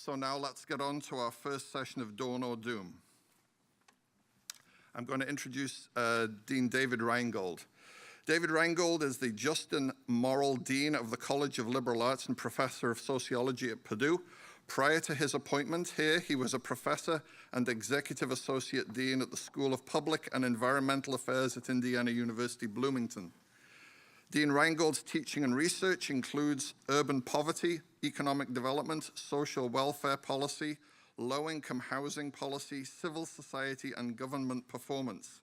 So now let's get on to our first session of Dawn or Doom. I'm going to introduce Dean David Reingold. David Reingold is the Justin Morrill Dean of the College of Liberal Arts and Professor of Sociology at Purdue. Prior to his appointment here, he was a professor and executive associate dean at the School of Public and Environmental Affairs at Indiana University, Bloomington. Dean Reingold's teaching and research includes urban poverty, economic development, social welfare policy, low-income housing policy, civil society, and government performance.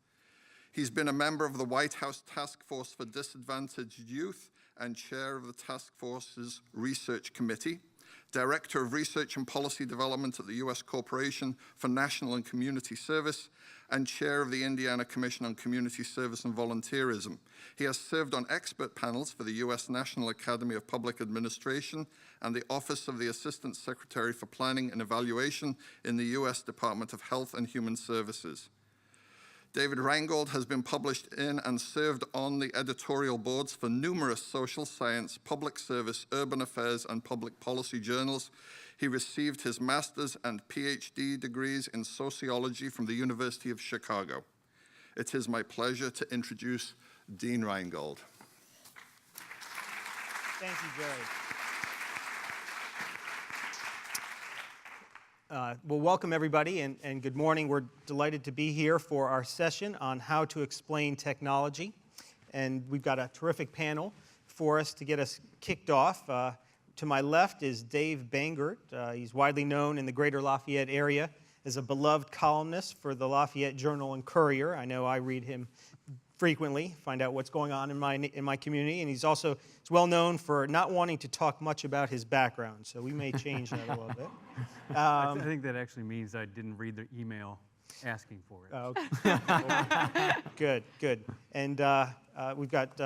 He's been a member of the White House Task Force for Disadvantaged Youth and chair of the task force's Research Committee, Director of Research and Policy Development at the U.S. Corporation for National and Community Service, and chair of the Indiana Commission on Community Service and Volunteerism. He has served on expert panels for the U.S. National Academy of Public Administration and the Office of the Assistant Secretary for Planning and Evaluation in the U.S. Department of Health and Human Services. David Reingold has been published in and served on the editorial boards for numerous social science, public service, urban affairs, and public policy journals. He received his master's and PhD degrees in sociology from the University of Chicago. It is my pleasure to introduce Dean Reingold. Thank you, Jerry. Well, welcome everybody, and good morning. We're delighted to be here for our session on how to explain technology. And we've got a terrific panel for us to get us kicked off. To my left is Dave Bangert. He's widely known in the greater Lafayette area as a beloved columnist for the Lafayette Journal and Courier. I know I read him frequently, find out what's going on in my community, and he's well known for not wanting to talk much about his background, so we may change that a little bit. I think that actually means I didn't read the email asking for it. Okay. Good. And we've got,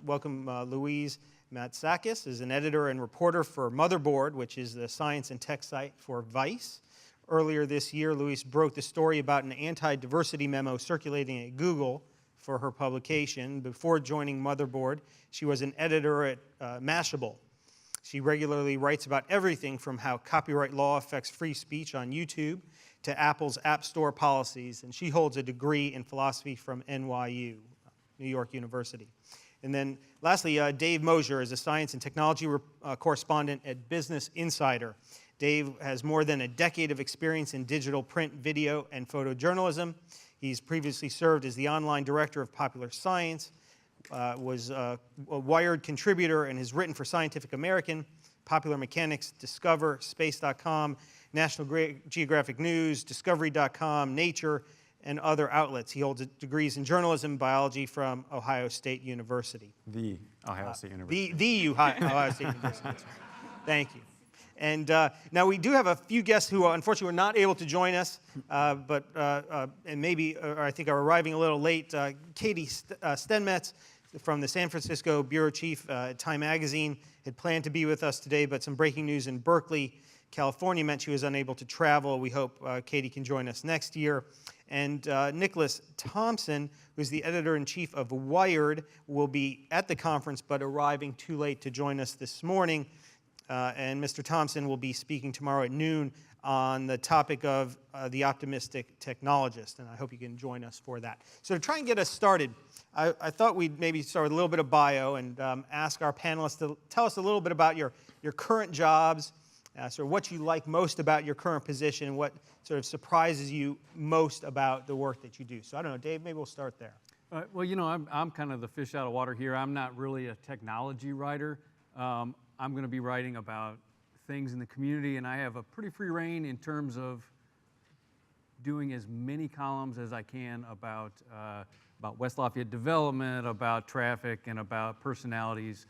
welcome Louise Matsakis, is an editor and reporter for Motherboard, which is the science and tech site for Vice. Earlier this year, Louise broke the story about an anti-diversity memo circulating at Google for her publication. Before joining Motherboard, she was an editor at Mashable. She regularly writes about everything from how copyright law affects free speech on YouTube to Apple's App Store policies, and she holds a degree in philosophy from NYU, New York University. And then lastly, Dave Mosier is a science and technology correspondent at Business Insider. Dave has more than a decade of experience in digital, print, video, and photojournalism. He's previously served as the online director of Popular Science, was a Wired contributor, and has written for Scientific American, Popular Mechanics, Discover, Space.com, National Geographic News, Discovery.com, Nature, and other outlets. He holds degrees in journalism, biology from Ohio State University. The Ohio State University. The Ohio State University. Thank you. And now we do have a few guests who unfortunately were not able to join us, and maybe, or I think are arriving a little late. Katie Stenmetz from the San Francisco bureau chief at Time Magazine had planned to be with us today, but some breaking news in Berkeley, California meant she was unable to travel. We hope Katie can join us next year. And Nicholas Thompson, who's the editor-in-chief of Wired, will be at the conference but arriving too late to join us this morning. And Mr. Thompson will be speaking tomorrow at noon on the topic of the optimistic technologist, and I hope you can join us for that. So to try and get us started, I thought we'd maybe start with a little bit of bio and ask our panelists to tell us a little bit about your current jobs, sort of what you like most about your current position, and what sort of surprises you most about the work that you do. So I don't know, Dave, maybe we'll start there. Well, you know, I'm kind of the fish out of water here. I'm not really a technology writer. I'm going to be writing about things in the community, and I have a pretty free rein in terms of doing as many columns as I can about West Lafayette development, about traffic, and about personalities.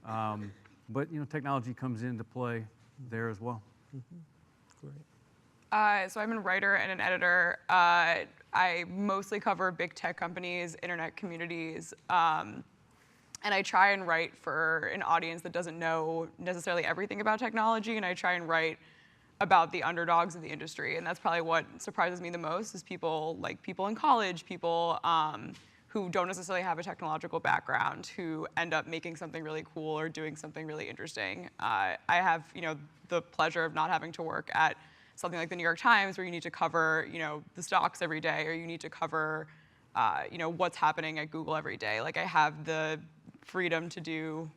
But you know, technology comes into play there as well. Mm-hmm. Great. So I'm a writer and an editor. I mostly cover big tech companies, internet communities, and I try and write for an audience that doesn't know necessarily everything about technology, and I try and write about the underdogs of the industry. And that's probably what surprises me the most, is people like people in college, people who don't necessarily have a technological background who end up making something really cool or doing something really interesting. I have, the pleasure of not having to work at something like the New York Times where you need to cover, the stocks every day, or you need to cover, what's happening at Google every day. Like, I have the freedom to do,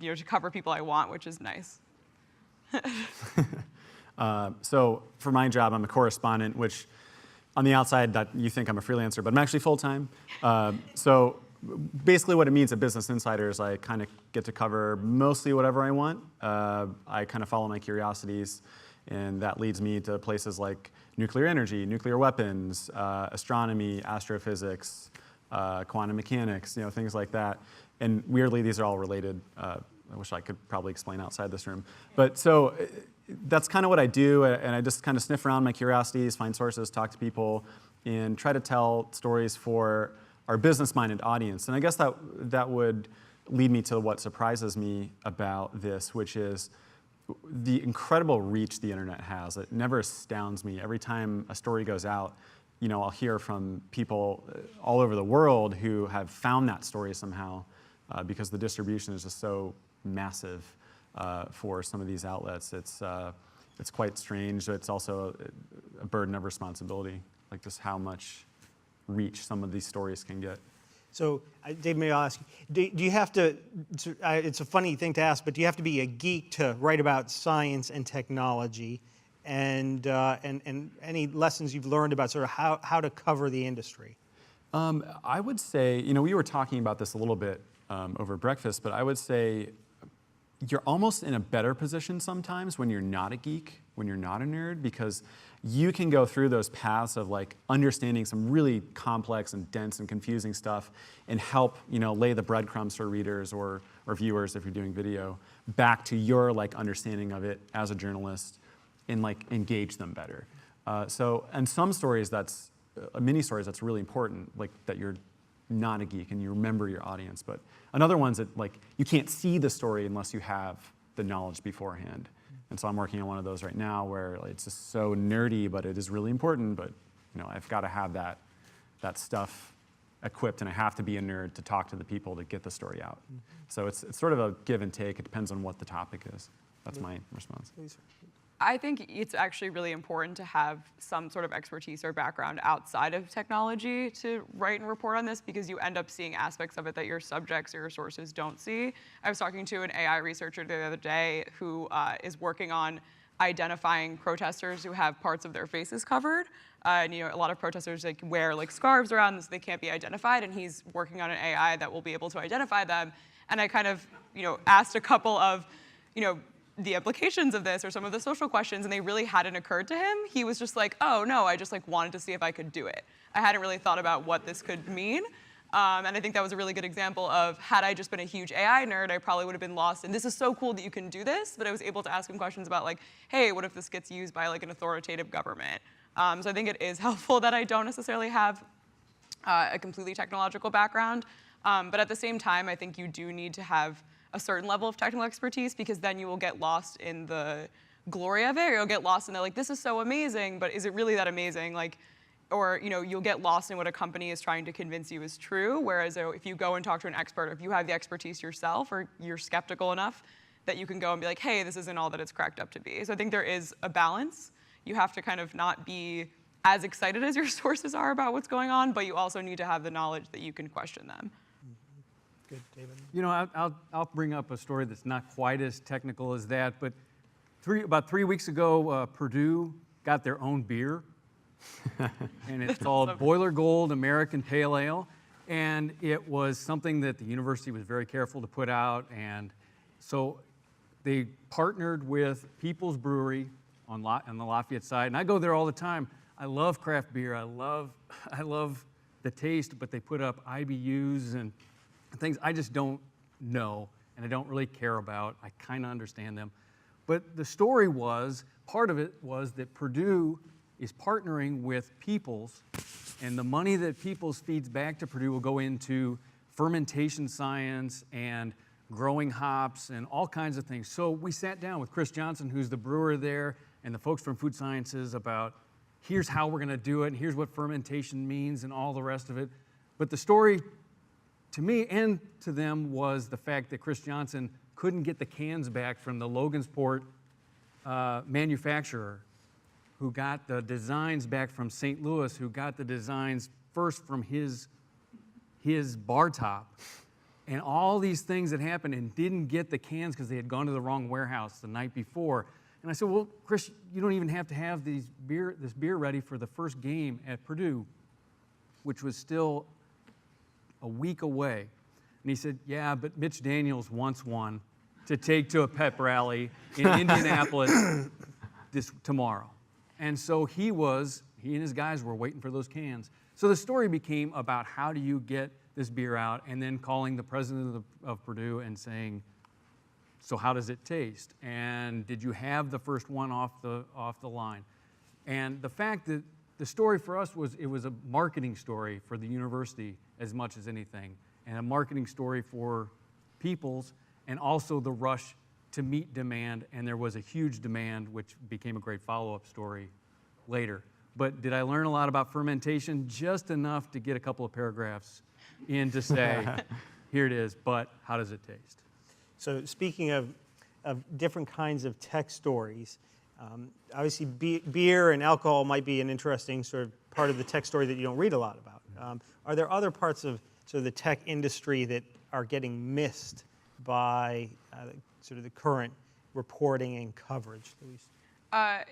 to cover people I want, which is nice. So for my job, I'm a correspondent, which on the outside that you think I'm a freelancer, but I'm actually full-time. So basically what it means at Business Insider is I kind of get to cover mostly whatever I want. I kind of follow my curiosities, and that leads me to places like nuclear energy, nuclear weapons, astronomy, astrophysics, quantum mechanics, things like that. And weirdly, these are all related. I wish I could probably explain outside this room. But so that's kind of what I do, and I just kind of sniff around my curiosities, find sources, talk to people, and try to tell stories for our business-minded audience. And I guess that would lead me to what surprises me about this, which is the incredible reach the internet has. It never astounds me. Every time a story goes out, I'll hear from people all over the world who have found that story somehow because the distribution is just so massive for some of these outlets. It's quite strange. It's also a burden of responsibility, like just how much reach some of these stories can get. So, Dave, maybe I'll ask you, do you have to, it's a funny thing to ask, but do you have to be a geek to write about science and technology, and any lessons you've learned about sort of how to cover the industry? I would say, we were talking about this a little bit over breakfast, but I would say you're almost in a better position sometimes when you're not a geek, when you're not a nerd, because you can go through those paths of like understanding some really complex and dense and confusing stuff and help, lay the breadcrumbs for readers or viewers if you're doing video back to your like understanding of it as a journalist and like engage them better. So, and some stories mini stories that's really important, like that you're not a geek and you remember your audience. But another one's that like you can't see the story unless you have the knowledge beforehand. And so I'm working on one of those right now where it's just so nerdy, but it is really important. But I've got to have that stuff equipped, and I have to be a nerd to talk to the people to get the story out. Mm-hmm. So it's sort of a give and take. It depends on what the topic is. That's my response. I think it's actually really important to have some sort of expertise or background outside of technology to write and report on this, because you end up seeing aspects of it that your subjects or your sources don't see. I was talking to an AI researcher the other day who is working on identifying protesters who have parts of their faces covered. And a lot of protesters wear scarves around them so they can't be identified, and he's working on an AI that will be able to identify them. And I kind of asked a couple of the implications of this or some of the social questions, and they really hadn't occurred to him. He was just like, oh no, I just wanted to see if I could do it. I hadn't really thought about what this could mean. And I think that was a really good example of, had I just been a huge AI nerd, I probably would have been lost. And this is so cool that you can do this, but I was able to ask him questions about hey, what if this gets used by an authoritative government? So I think it is helpful that I don't necessarily have a completely technological background. But at the same time, I think you do need to have a certain level of technical expertise, because then you will get lost in the glory of it, or you'll get lost in the this is so amazing, but is it really that amazing? Or you'll get lost in what a company is trying to convince you is true, whereas if you go and talk to an expert, or if you have the expertise yourself, or you're skeptical enough that you can go and be like, hey, this isn't all that it's cracked up to be. So I think there is a balance. You have to kind of not be as excited as your sources are about what's going on, but you also need to have the knowledge that you can question them. Good, David. I'll bring up a story that's not quite as technical as that, but about 3 weeks ago, Purdue got their own beer, and it's called Boiler Gold American Pale Ale, and it was something that the university was very careful to put out, and so they partnered with People's Brewery on the Lafayette side, and I go there all the time. I love craft beer. I love the taste, but they put up IBUs and things I just don't know and I don't really care about. I kind of understand them. But the story was, part of it was that Purdue is partnering with Peoples, and the money that Peoples feeds back to Purdue will go into fermentation science and growing hops and all kinds of things. So we sat down with Chris Johnson, who's the brewer there, and the folks from Food Sciences about here's how we're going to do it, and here's what fermentation means and all the rest of it. But the story to me and to them was the fact that Chris Johnson couldn't get the cans back from the Logansport manufacturer, who got the designs back from St. Louis, who got the designs first from his bar top, and all these things that happened, and didn't get the cans because they had gone to the wrong warehouse the night before. And I said, well, Chris, you don't even have to have this beer ready for the first game at Purdue, which was still a week away. And he said, yeah, but Mitch Daniels wants one to take to a pep rally in Indianapolis tomorrow. And so he and his guys were waiting for those cans. So the story became about how do you get this beer out, and then calling the president of Purdue and saying, so how does it taste? And did you have the first one off the line? And the fact that the story for us was, it was a marketing story for the university as much as anything, and a marketing story for Peoples, and also the rush to meet demand. And there was a huge demand, which became a great follow-up story later. But did I learn a lot about fermentation? Just enough to get a couple of paragraphs in to say, here it is, but how does it taste? So speaking of different kinds of tech stories, obviously beer and alcohol might be an interesting sort of part of the tech story that you don't read a lot about. Are there other parts of sort of the tech industry that are getting missed by sort of the current reporting and coverage, Louise?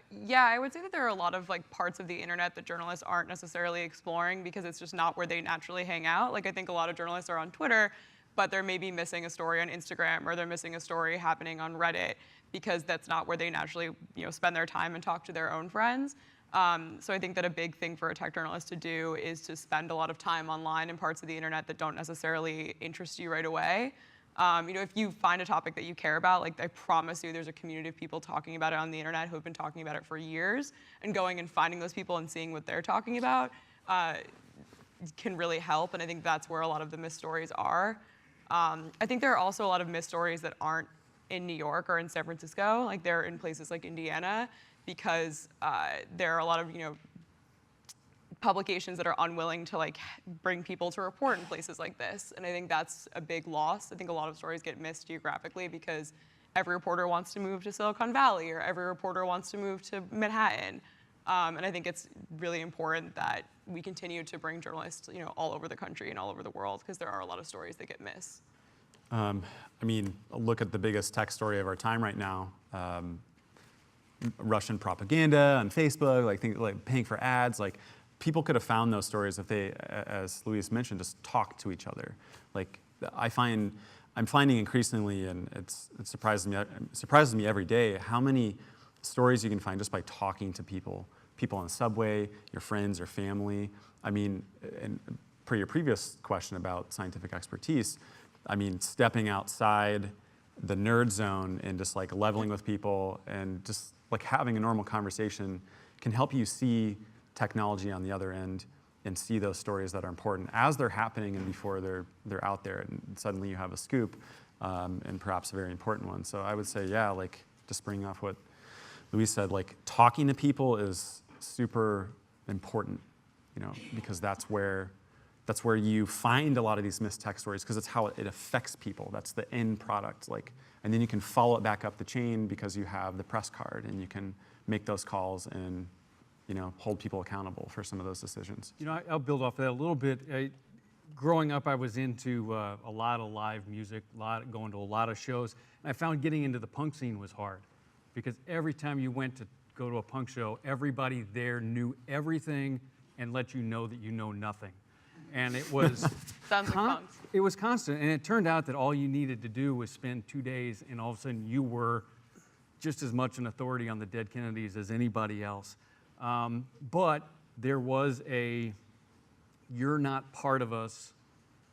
Yeah, I would say that there are a lot of like parts of the internet that journalists aren't necessarily exploring because it's just not where they naturally hang out. Like I think a lot of journalists are on Twitter, but they're maybe missing a story on Instagram, or they're missing a story happening on Reddit because that's not where they naturally spend their time and talk to their own friends. So I think that a big thing for a tech journalist to do is to spend a lot of time online in parts of the internet that don't necessarily interest you right away. If you find a topic that you care about, like I promise you there's a community of people talking about it on the internet who have been talking about it for years, and going and finding those people and seeing what they're talking about can really help. And I think that's where a lot of the missed stories are. I think there are also a lot of missed stories that aren't in New York or in San Francisco. Like they're in places like Indiana, because there are a lot of publications that are unwilling to like bring people to report in places like this. And I think that's a big loss. I think a lot of stories get missed geographically because every reporter wants to move to Silicon Valley, or every reporter wants to move to Manhattan. And I think it's really important that we continue to bring journalists all over the country and all over the world, because there are a lot of stories that get missed. I mean, look at the biggest tech story of our time right now. Russian propaganda on Facebook, like paying for ads. Like, people could have found those stories if they, as Louise mentioned, just talked to each other. Like, I'm finding increasingly, and it surprises me every day, how many stories you can find just by talking to people on the subway, your friends, your family. I mean, and per your previous question about scientific expertise, I mean, stepping outside the nerd zone and just like leveling with people and just like having a normal conversation can help you see technology on the other end and see those stories that are important as they're happening and before they're out there, and suddenly you have a scoop, and perhaps a very important one. So I would say, yeah, like just bringing off what Louise said, like talking to people is super important, because that's where you find a lot of these missed tech stories, because it's how it affects people. That's the end product, and then you can follow it back up the chain because you have the press card and you can make those calls and hold people accountable for some of those decisions. I'll build off that a little bit. Growing up, I was into a lot of live music, going to a lot of shows, and I found getting into the punk scene was hard, because every time you went to go to a punk show, everybody there knew everything and let you know that you know nothing. And it was Sounds like punks. It was constant, and it turned out that all you needed to do was spend 2 days, and all of a sudden you were just as much an authority on the dead Kennedys as anybody else. But there was a "you're not part of us"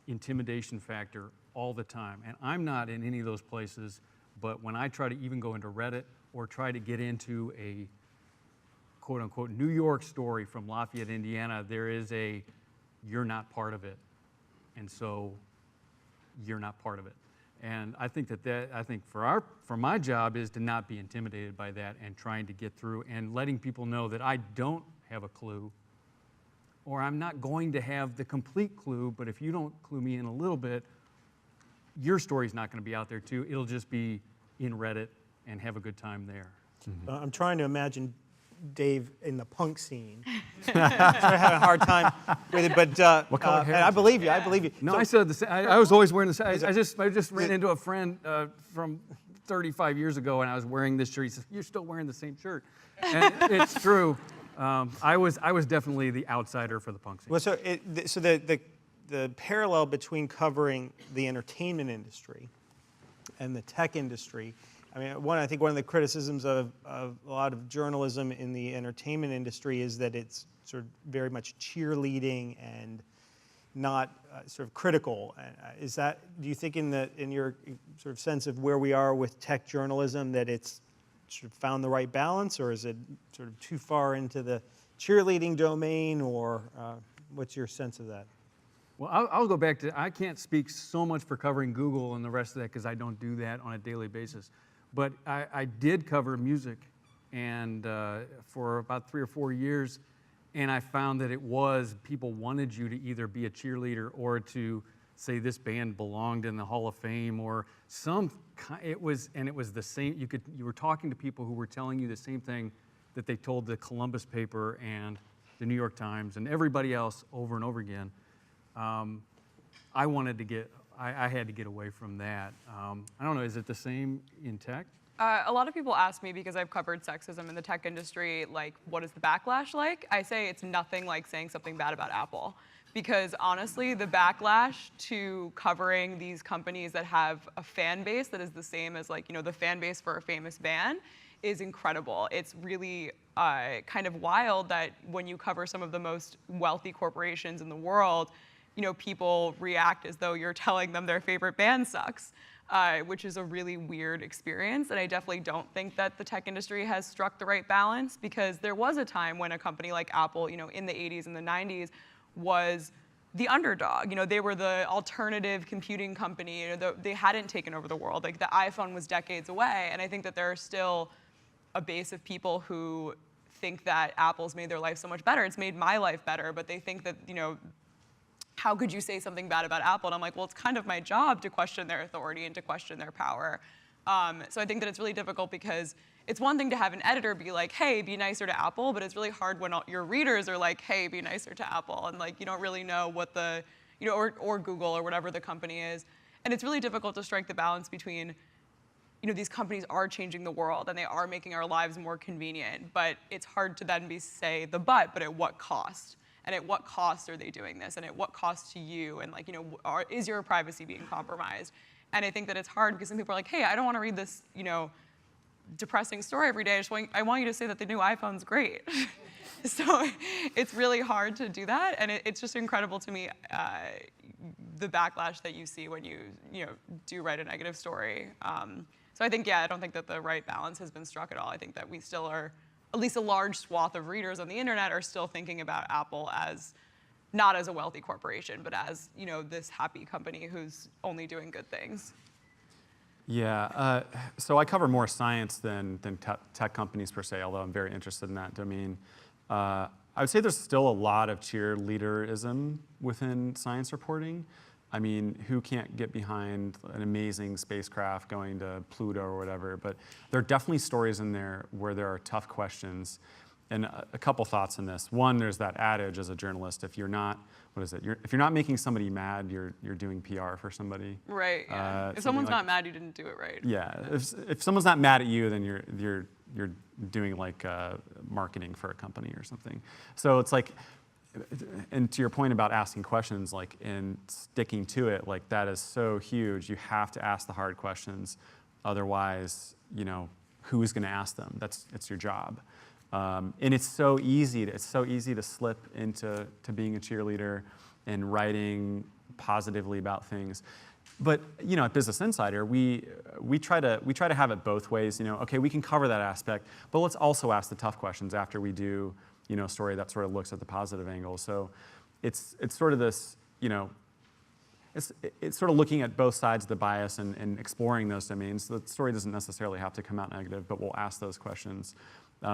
intimidation factor all the time. And I'm not in any of those places, but when I try to even go into Reddit or try to get into a quote-unquote New York story from Lafayette, Indiana, there is a "you're not part of it," and so you're not part of it. And I think for my job is to not be intimidated by that, and trying to get through and letting people know that I don't have a clue, or I'm not going to have the complete clue, but if you don't clue me in a little bit, your story's not going to be out there too. It'll just be in Reddit and have a good time there. I'm trying to imagine Dave in the punk scene. I'm having a hard time with it, but What color hair and I is it? believe you. I believe you. No, So- I said the same. I was always wearing the same. I just ran into a friend from 35 years ago, and I was wearing this shirt. He says, "You're still wearing the same shirt," and it's true. I was definitely the outsider for the punk scene. Well, so the parallel between covering the entertainment industry and the tech industry, I mean, I think one of the criticisms of a lot of journalism in the entertainment industry is that it's sort of very much cheerleading and not sort of critical. Do you think in your sort of sense of where we are with tech journalism that it's sort of found the right balance, or is it sort of too far into the cheerleading domain, or what's your sense of that? Well, I'll go back to, I can't speak so much for covering Google and the rest of that because I don't do that on a daily basis. But I did cover music and for about 3 or 4 years, and I found that people wanted you to either be a cheerleader or to say this band belonged in the Hall of Fame or it was the same, you were talking to people who were telling you the same thing that they told the Columbus paper and the New York Times and everybody else over and over again. I had to get away from that. I don't know, is it the same in tech? A lot of people ask me, because I've covered sexism in the tech industry, like, what is the backlash like? I say it's nothing like saying something bad about Apple. Because honestly, the backlash to covering these companies that have a fan base that is the same as, like, the fan base for a famous band is incredible. It's really kind of wild that when you cover some of the most wealthy corporations in the world, people react as though you're telling them their favorite band sucks, which is a really weird experience. And I definitely don't think that the tech industry has struck the right balance, because there was a time when a company like Apple, in the 80s and the 90s, was the underdog. They were the alternative computing company. They hadn't taken over the world. Like, the iPhone was decades away. And I think that there are still a base of people who think that Apple's made their life so much better. It's made my life better, but they think that, how could you say something bad about Apple? And I'm like, well, it's kind of my job to question their authority and to question their power. So I think that it's really difficult, because it's one thing to have an editor be like, hey, be nicer to Apple, but it's really hard when your readers are like, hey, be nicer to Apple. And like, you don't really know what the, or Google or whatever the company is. And it's really difficult to strike the balance between, these companies are changing the world and they are making our lives more convenient, but it's hard to then say but at what cost? And at what cost are they doing this? And at what cost to you? And like, is your privacy being compromised? And I think that it's hard because some people are like, hey, I don't want to read this, depressing story every day. I want you to say that the new iPhone's great. So it's really hard to do that. And it's just incredible to me, the backlash that you see when you do write a negative story. So I think, I don't think that the right balance has been struck at all. I think that we still are, at least a large swath of readers on the internet are still thinking about Apple as not as a wealthy corporation, but as this happy company who's only doing good things. Yeah, so I cover more science than tech companies per se, although I'm very interested in that domain. I would say there's still a lot of cheerleaderism within science reporting. I mean, who can't get behind an amazing spacecraft going to Pluto or whatever? But there are definitely stories in there where there are tough questions. And a couple thoughts on this. One, there's that adage as a journalist: if you're not, if you're not making somebody mad, you're doing PR for somebody. Right. Yeah. If someone's not mad, you didn't do it right. Yeah. If someone's not mad at you, then you're doing like marketing for a company or something. So it's like, and to your point about asking questions, like, and sticking to it, like, that is so huge. You have to ask the hard questions, otherwise, who's going to ask them? It's your job. And it's so easy to slip into being a cheerleader and writing positively about things. But at Business Insider, we try to have it both ways. Okay, we can cover that aspect, but let's also ask the tough questions after we do a story that sort of looks at the positive angle. So it's sort of this it's sort of looking at both sides of the bias and exploring those domains. The story doesn't necessarily have to come out negative, but we'll ask those questions.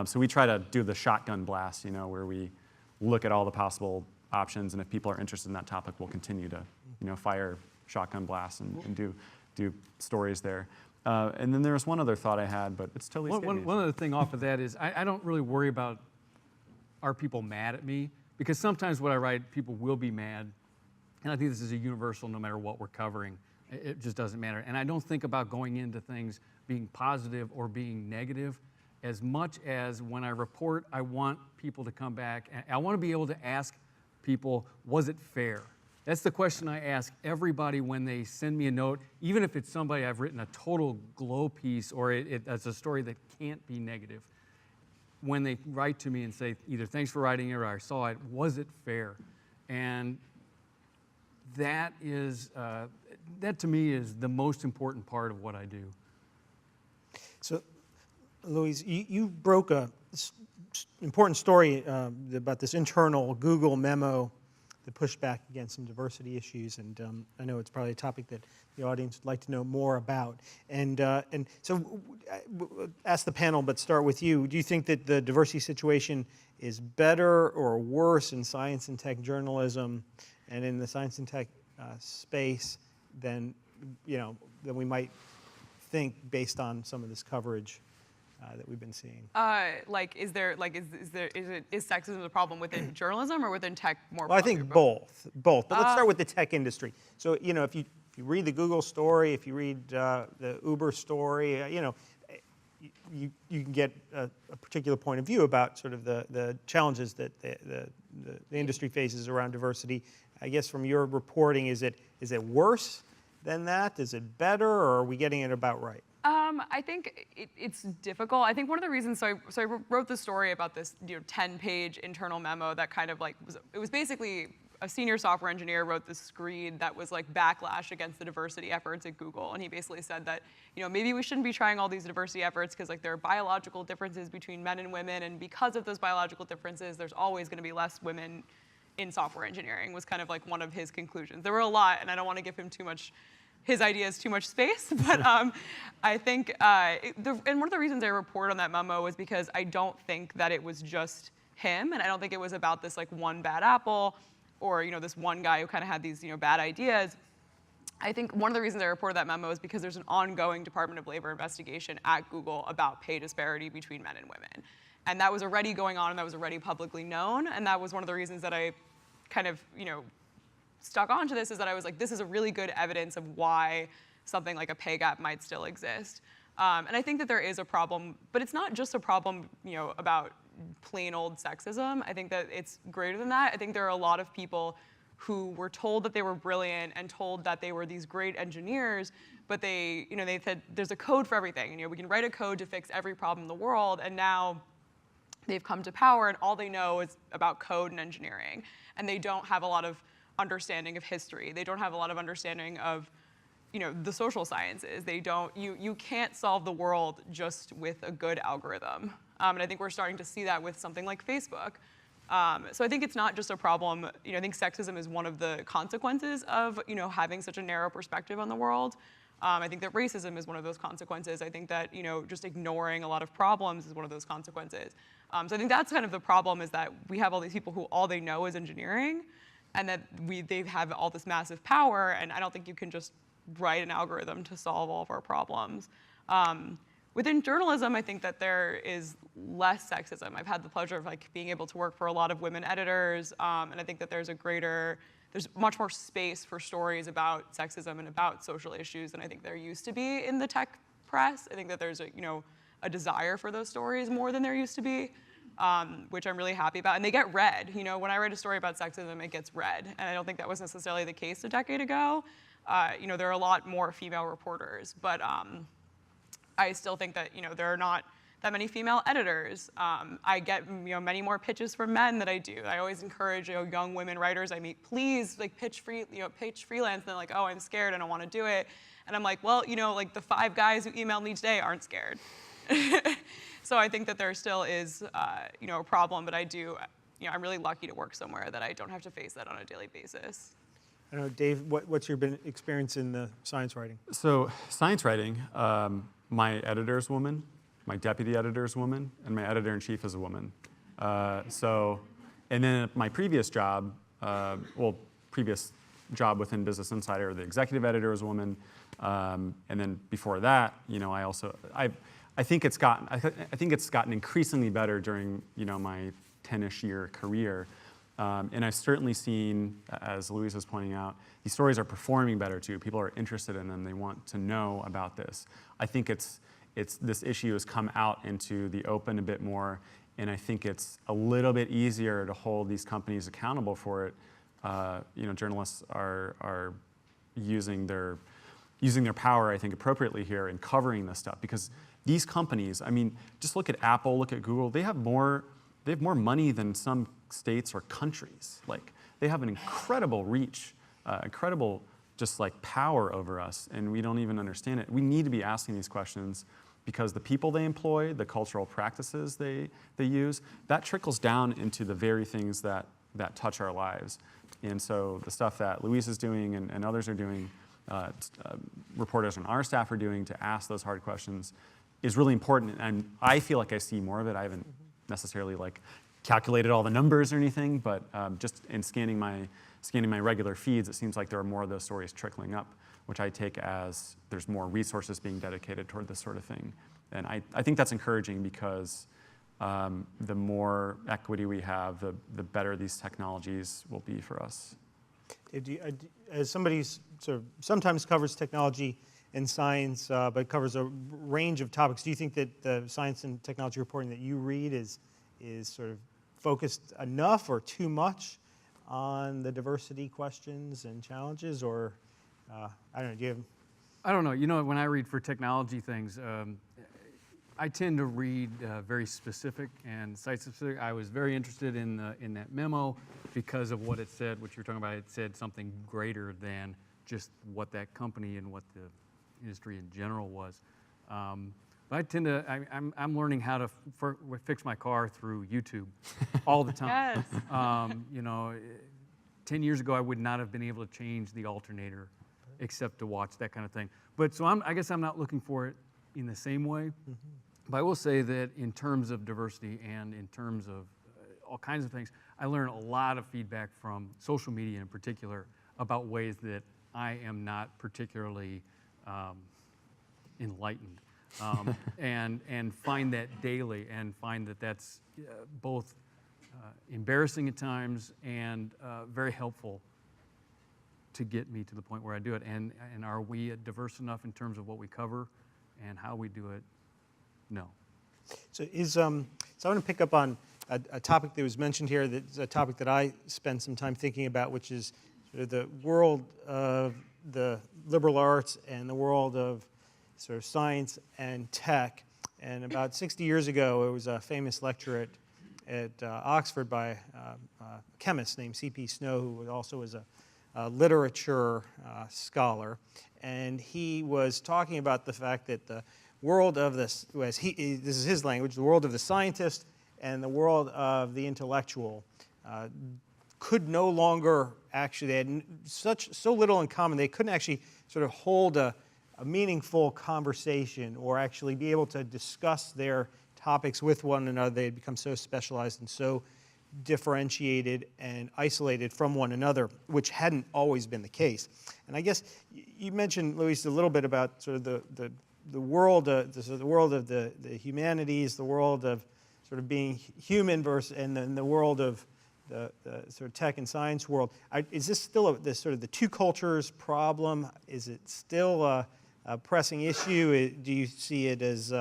So we try to do the shotgun blast, where we look at all the possible options, and if people are interested in that topic, we'll continue to, fire shotgun blasts and do stories there. And then there's one other thought I had, but it's totally escaped me. One other thing off of that is I don't really worry about are people mad at me, because sometimes what I write, people will be mad, and I think this is a universal no matter what we're covering. It just doesn't matter. And I don't think about going into things being positive or being negative as much as when I report, I want people to come back. And I want to be able to ask people, was it fair? That's the question I ask everybody when they send me a note, even if it's somebody I've written a total glow piece or it's a story that can't be negative. When they write to me and say, either thanks for writing it or I saw it, was it fair? And that to me is the most important part of what I do. So, Louise, you broke a important story about this internal Google memo that pushed back against some diversity issues, and I know it's probably a topic that the audience would like to know more about. And so, ask the panel, but start with you. Do you think that the diversity situation is better or worse in science and tech journalism, and in the science and tech space than we might think based on some of this coverage that we've been seeing? Is sexism a problem within journalism or within tech more? Well, I think both. But let's start with the tech industry. So if you read the Google story, if you read the Uber story, you can get a particular point of view about sort of the challenges that the industry faces around diversity. I guess from your reporting, is it worse than that? Is it better, or are we getting it about right? I think it's difficult. I think one of the reasons, so I wrote the story about this 10-page internal memo that kind of it was basically a senior software engineer wrote this screed that was like backlash against the diversity efforts at Google. And he basically said that, maybe we shouldn't be trying all these diversity efforts because there are biological differences between men and women. And because of those biological differences, there's always going to be less women in software engineering, was kind of one of his conclusions. There were a lot, and I don't want to give him his ideas too much space, but I think, and one of the reasons I report on that memo was because I don't think that it was just him, and I don't think it was about this one bad apple, or this one guy who kind of had these bad ideas. I think one of the reasons I reported that memo is because there's an ongoing Department of Labor investigation at Google about pay disparity between men and women, and that was already going on, and that was already publicly known, and that was one of the reasons that I kind of stuck onto this, is that I was like, this is a really good evidence of why something like a pay gap might still exist. And I think that there is a problem, but it's not just a problem, about plain old sexism. I think that it's greater than that. I think there are a lot of people who were told that they were brilliant and told that they were these great engineers, but they said there's a code for everything. We can write a code to fix every problem in the world, and now they've come to power, and all they know is about code and engineering, and they don't have a lot of understanding of history. They don't have a lot of understanding of, the social sciences. You can't solve the world just with a good algorithm. And I think we're starting to see that with something like Facebook. So I think it's not just a problem. I think sexism is one of the consequences of, having such a narrow perspective on the world. I think that racism is one of those consequences. I think that, just ignoring a lot of problems is one of those consequences. So I think that's kind of the problem, is that we have all these people who all they know is engineering, and that they have all this massive power, and I don't think you can just write an algorithm to solve all of our problems. Within journalism, I think that there is less sexism. I've had the pleasure of being able to work for a lot of women editors, and I think that there's much more space for stories about sexism and about social issues than I think there used to be in the tech press. I think that there's a desire for those stories more than there used to be. Which I'm really happy about, and they get read. When I write a story about sexism, it gets read, and I don't think that was necessarily the case a decade ago. There are a lot more female reporters, but I still think that there are not that many female editors. I get many more pitches from men than I do. I always encourage young women writers I meet, please pitch freelance. And they're like, oh, I'm scared, I don't want to do it. And I'm like, well, the 5 guys who emailed me today aren't scared. So I think that there still is, a problem, but I'm really lucky to work somewhere that I don't have to face that on a daily basis. I don't know, Dave, what's your experience in the science writing? So science writing, my editor's woman, my deputy editor's woman, and my editor-in-chief is a woman. And then at my previous job, previous job within Business Insider, the executive editor was a woman, and then before that, I think it's gotten increasingly better during my 10-ish year career, and I've certainly seen, as Louise was pointing out, these stories are performing better too. People are interested in them. They want to know about this. I think this issue has come out into the open a bit more, and I think it's a little bit easier to hold these companies accountable for it. Journalists are using their power, I think, appropriately here in covering this stuff, because these companies, I mean, just look at Apple, look at Google. They have more money than some states or countries. Like, they have an incredible reach, incredible just like power over us, and we don't even understand it. We need to be asking these questions, because the people they employ, the cultural practices they use, that trickles down into the very things that touch our lives. And so the stuff that Louise is doing and others are doing, reporters on our staff are doing to ask those hard questions is really important. And I feel like I see more of it. I haven't necessarily calculated all the numbers or anything, but just in scanning my regular feeds, it seems like there are more of those stories trickling up, which I take as there's more resources being dedicated toward this sort of thing. And I think that's encouraging, because the more equity we have, the better these technologies will be for us. As somebody sort of sometimes covers technology and science, but covers a range of topics, do you think that the science and technology reporting that you read is sort of focused enough or too much on the diversity questions and challenges, or I don't know, do you have... I don't know. When I read for technology things, I tend to read very specific and site-specific. I was very interested in that memo because of what it said, what you were talking about. It said something greater than just what that company and what the industry in general was. But I tend to, I'm learning how to fix my car through YouTube all the time. Yes. 10 years ago, I would not have been able to change the alternator except to watch that kind of thing. But so I guess I'm not looking for it in the same way. Mm-hmm. But I will say that in terms of diversity and in terms of all kinds of things, I learn a lot of feedback from social media in particular about ways that I am not particularly enlightened. And find that daily, and find that that's both embarrassing at times and very helpful to get me to the point where I do it. And are we diverse enough in terms of what we cover and how we do it? No. So I want to pick up on a topic that was mentioned here. That's a topic that I spend some time thinking about, which is sort of the world of the liberal arts and the world of sort of science and tech. And about 60 years ago, it was a famous lecture at Oxford by a chemist named C.P. Snow, who also was a literature scholar. And he was talking about the fact that the world of this is his language, the world of the scientist and the world of the intellectual could no longer actually, they had so little in common, they couldn't actually sort of hold a meaningful conversation or actually be able to discuss their topics with one another. They had become so specialized and so differentiated and isolated from one another, which hadn't always been the case. And I guess you mentioned, Luis, a little bit about sort of the world, the world of the humanities, the world of sort of being human versus, and then the world of the sort of tech and science world. Is this still this sort of the two cultures problem? Is it still a pressing issue? Do you see it as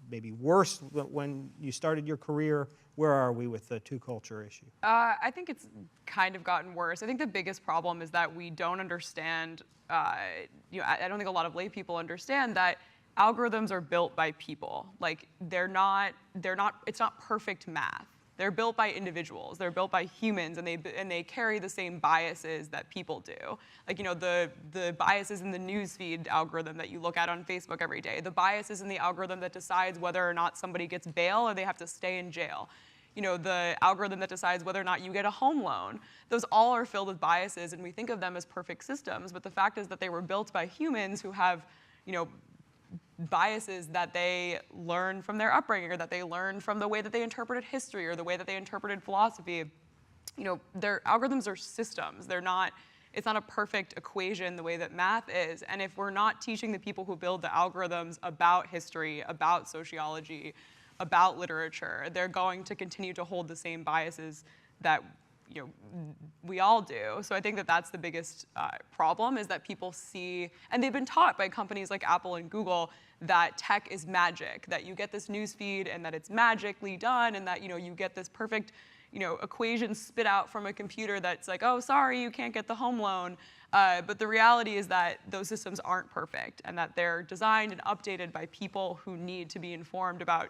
maybe worse when you started your career? Where are we with the two-culture issue? I think it's kind of gotten worse. I think the biggest problem is that we don't understand, I don't think a lot of lay people understand that algorithms are built by people. Like, it's not perfect math. They're built by individuals. They're built by humans, and they carry the same biases that people do. Like, the biases in the newsfeed algorithm that you look at on Facebook every day. The biases in the algorithm that decides whether or not somebody gets bail or they have to stay in jail. The algorithm that decides whether or not you get a home loan. Those all are filled with biases, and we think of them as perfect systems. But the fact is that they were built by humans who have, biases that they learn from their upbringing, or that they learn from the way that they interpreted history or the way that they interpreted philosophy. their algorithms are systems. It's not a perfect equation the way that math is. And if we're not teaching the people who build the algorithms about history, about sociology, about literature, they're going to continue to hold the same biases that we all do. So I think that that's the biggest problem, is that people see, and they've been taught by companies like Apple and Google, that tech is magic, that you get this news feed and that it's magically done, and that you get this perfect equation spit out from a computer that's like, oh, sorry, you can't get the home loan. But the reality is that those systems aren't perfect, and that they're designed and updated by people who need to be informed about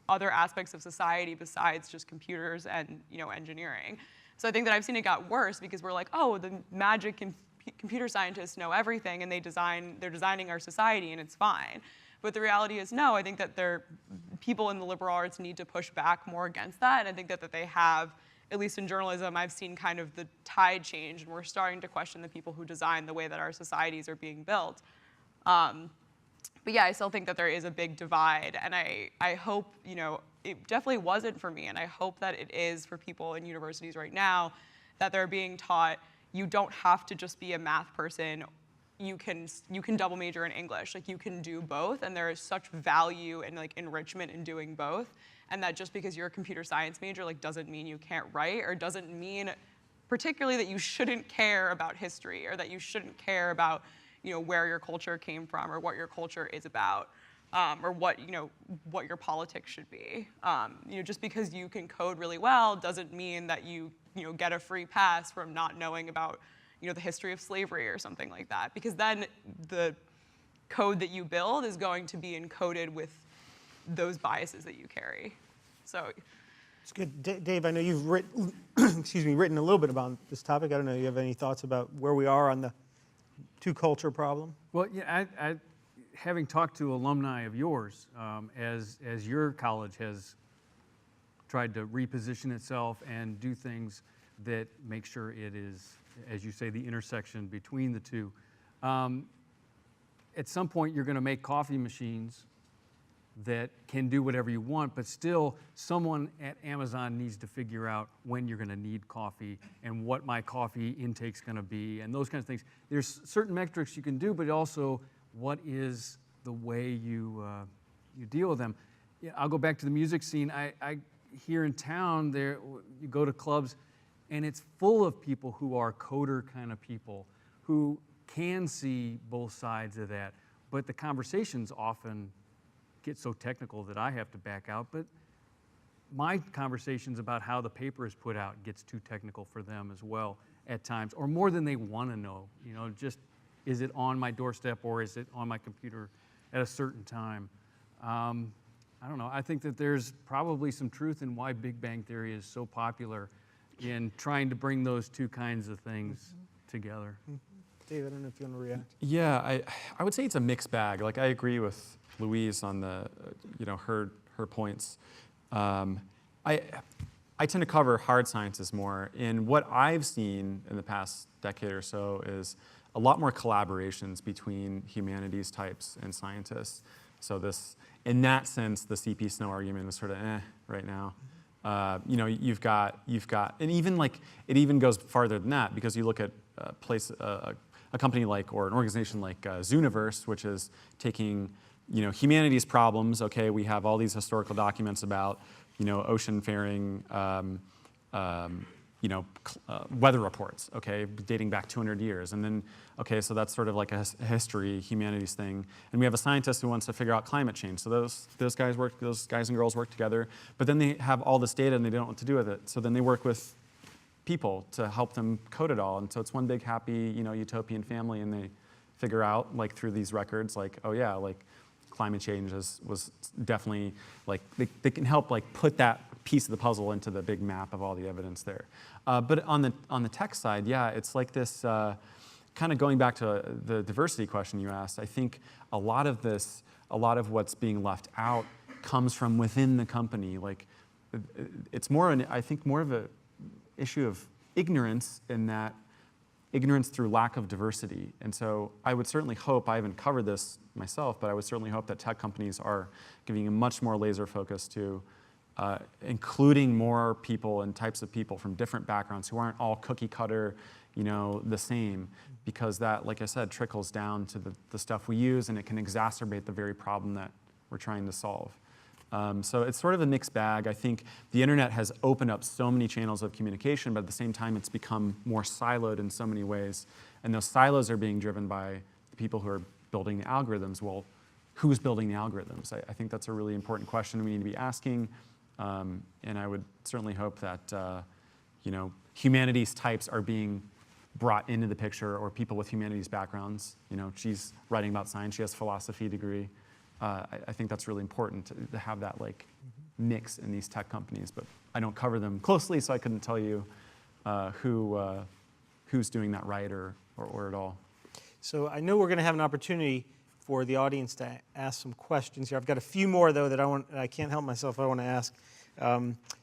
other aspects of society besides just computers and engineering. So I think that I've seen it got worse because we're like, oh, the magic computer scientists know everything, and they're designing our society, and it's fine. But the reality is, no, I think that people in the liberal arts need to push back more against that. And I think that they have, at least in journalism, I've seen kind of the tide change, and we're starting to question the people who design the way that our societies are being built. But yeah, I still think that there is a big divide, and I hope, it definitely wasn't for me, and I hope that it is for people in universities right now, that they're being taught you don't have to just be a math person. You can double major in English. Like, you can do both, and there is such value and enrichment in doing both. And that just because you're a computer science major doesn't mean you can't write, or doesn't mean particularly that you shouldn't care about history, or that you shouldn't care about where your culture came from, or what your culture is about, or what your politics should be. Just because you can code really well doesn't mean that you get a free pass from not knowing about the history of slavery or something like that, because then the code that you build is going to be encoded with those biases that you carry. So it's good. Dave, I know you've written, written a little bit about this topic. I don't know, you have any thoughts about where we are on the two-culture problem? Well, yeah, I having talked to alumni of yours, as your college has tried to reposition itself and do things that make sure it is, as you say, the intersection between the two. At some point, you're going to make coffee machines that can do whatever you want, but still someone at Amazon needs to figure out when you're going to need coffee and what my coffee intake's going to be and those kinds of things. There's certain metrics you can do, but also what is the way you deal with them. Yeah, I'll go back to the music scene. I here in town, you go to clubs, and it's full of people who are coder kind of people who can see both sides of that, but the conversations often get so technical that I have to back out. But my conversations about how the paper is put out gets too technical for them as well at times, or more than they want to know. Just is it on my doorstep or is it on my computer at a certain time? I don't know. I think that there's probably some truth in why Big Bang Theory is so popular in trying to bring those two kinds of things together. Dave, I don't know if you want to react. Yeah, I would say it's a mixed bag. I agree with Louise on the, her points. I tend to cover hard sciences more, and what I've seen in the past decade or so is a lot more collaborations between humanities types and scientists. So in that sense, the CP Snow argument is sort of right now. You've got, and even it even goes farther than that, because you look at a company or an organization like Zooniverse, which is taking humanities problems. Okay, we have all these historical documents about ocean faring, weather reports. Okay, dating back 200 years, and then so that's sort of like a history humanities thing. And we have a scientist who wants to figure out climate change. So those guys and girls work together. But then they have all this data and they don't know what to do with it. So then they work with people to help them code it all. And so it's one big happy utopian family, and they figure out through these records oh yeah, climate change was definitely they can help put that piece of the puzzle into the big map of all the evidence there. But on the tech side, yeah, it's this kind of going back to the diversity question you asked. I think a lot of what's being left out comes from within the company. It's I think more of a issue of ignorance, in that ignorance through lack of diversity. And so I would certainly hope, I haven't covered this myself, but I would certainly hope that tech companies are giving a much more laser focus to including more people and types of people from different backgrounds who aren't all cookie cutter, the same, because that, like I said, trickles down to the stuff we use, and it can exacerbate the very problem that we're trying to solve. So it's sort of a mixed bag. I think the internet has opened up so many channels of communication, but at the same time, it's become more siloed in so many ways. And those silos are being driven by the people who are building the algorithms. Well, who's building the algorithms? I think that's a really important question we need to be asking. And I would certainly hope that humanities types are being brought into the picture, or people with humanities backgrounds. She's writing about science. She has a philosophy degree. I think that's really important to have that mix in these tech companies. But I don't cover them closely, so I couldn't tell you who's doing that right or at all. So I know we're going to have an opportunity for the audience to ask some questions here. I've got a few more, though, that I can't help myself, I want to ask.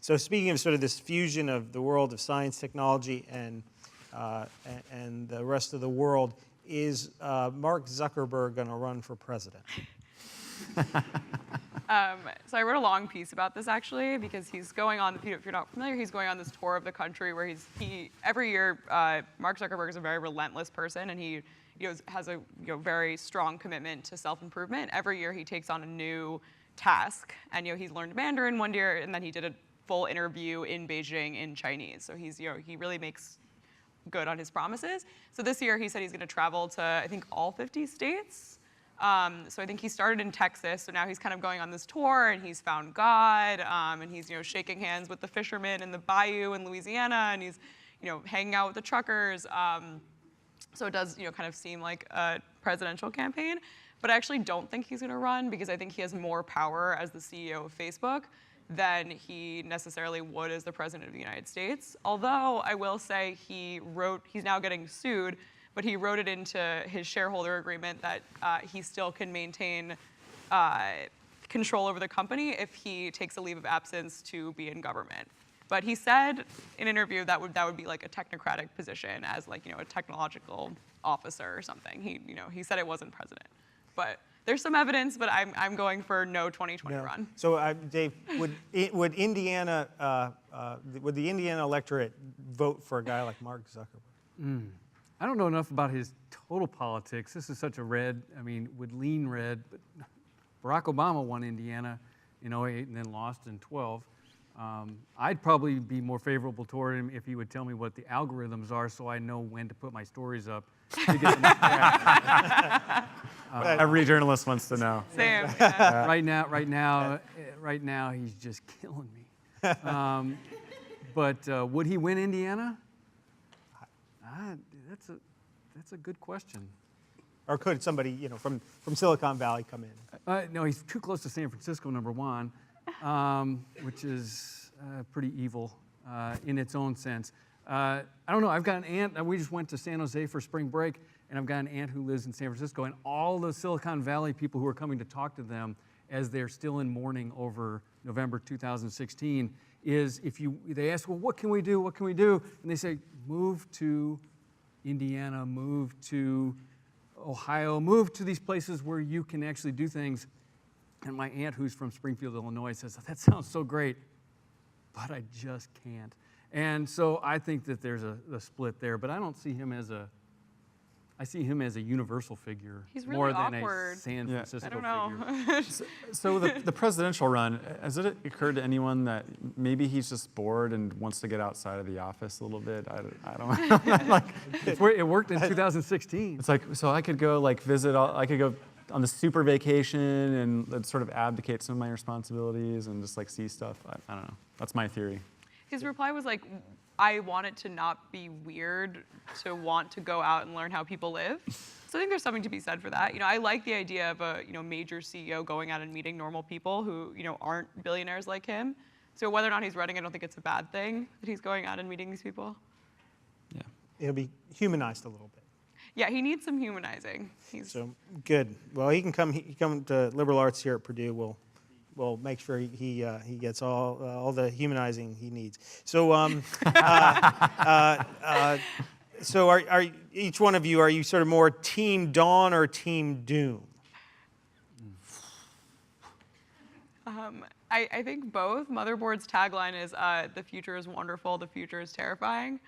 So speaking of sort of this fusion of the world of science, technology, and the rest of the world, is Mark Zuckerberg going to run for president? So I wrote a long piece about this, actually, because he's going on, if you're not familiar, he's going on this tour of the country where every year, Mark Zuckerberg is a very relentless person, and he has a very strong commitment to self-improvement. Every year he takes on a new task, and he's learned Mandarin one year, and then he did a full interview in Beijing in Chinese. So he really makes good on his promises. So this year he said he's going to travel to, I think, all 50 states. So I think he started in Texas, so now he's kind of going on this tour, and he's found God, and he's shaking hands with the fishermen in the bayou in Louisiana, and he's hanging out with the truckers. So it does kind of seem like a presidential campaign, but I actually don't think he's going to run, because I think he has more power as the CEO of Facebook than he necessarily would as the president of the United States. Although I will say he's now getting sued, but he wrote it into his shareholder agreement that he still can maintain control over the company if he takes a leave of absence to be in government. But he said in an interview that would be like a technocratic position as a technological officer or something. He said it wasn't president. But there's some evidence, but I'm going for no 2020 run. So Dave, would the Indiana electorate vote for a guy like Mark Zuckerberg? I don't know enough about his total politics. This is such a would lean red. But Barack Obama won Indiana in 2008 and then lost in 2012. I'd probably be more favorable toward him if he would tell me what the algorithms are, so I know when to put my stories up to get them tracked. Every journalist wants to know. Same. Yeah. Right now, he's just killing me. But would he win Indiana? That's a good question. Or could somebody from Silicon Valley come in? No, he's too close to San Francisco, number one, which is pretty evil in its own sense. I don't know. I've got an aunt. We just went to San Jose for spring break, and I've got an aunt who lives in San Francisco, and all the Silicon Valley people who are coming to talk to them as they're still in mourning over November 2016 is they ask, well, what can we do? What can we do? And they say, move to Indiana, move to Ohio, move to these places where you can actually do things. And my aunt, who's from Springfield, Illinois, says, that sounds so great, but I just can't. And so I think that there's a split there, but I don't see him I see him as a universal figure. He's really more than awkward. A San Francisco I don't know. figure. So the presidential run, has it occurred to anyone that maybe he's just bored and wants to get outside of the office a little bit? I don't know. It worked in 2016. It's like, so I could go I could go on the super vacation and sort of abdicate some of my responsibilities and just see stuff. I don't know. That's my theory. His reply was I want it to not be weird to want to go out and learn how people live. So I think there's something to be said for that. I like the idea of a major CEO going out and meeting normal people who aren't billionaires like him. So whether or not he's running, I don't think it's a bad thing that he's going out and meeting these people. Yeah. He'll be humanized a little bit. Yeah, he needs some humanizing. So good. Well, he can come to liberal arts here at Purdue. We'll make sure he gets all the humanizing he needs. So so are each one of you, are you sort of more Team Dawn or Team Doom? I think both. Motherboard's tagline is "The future is wonderful, the future is terrifying."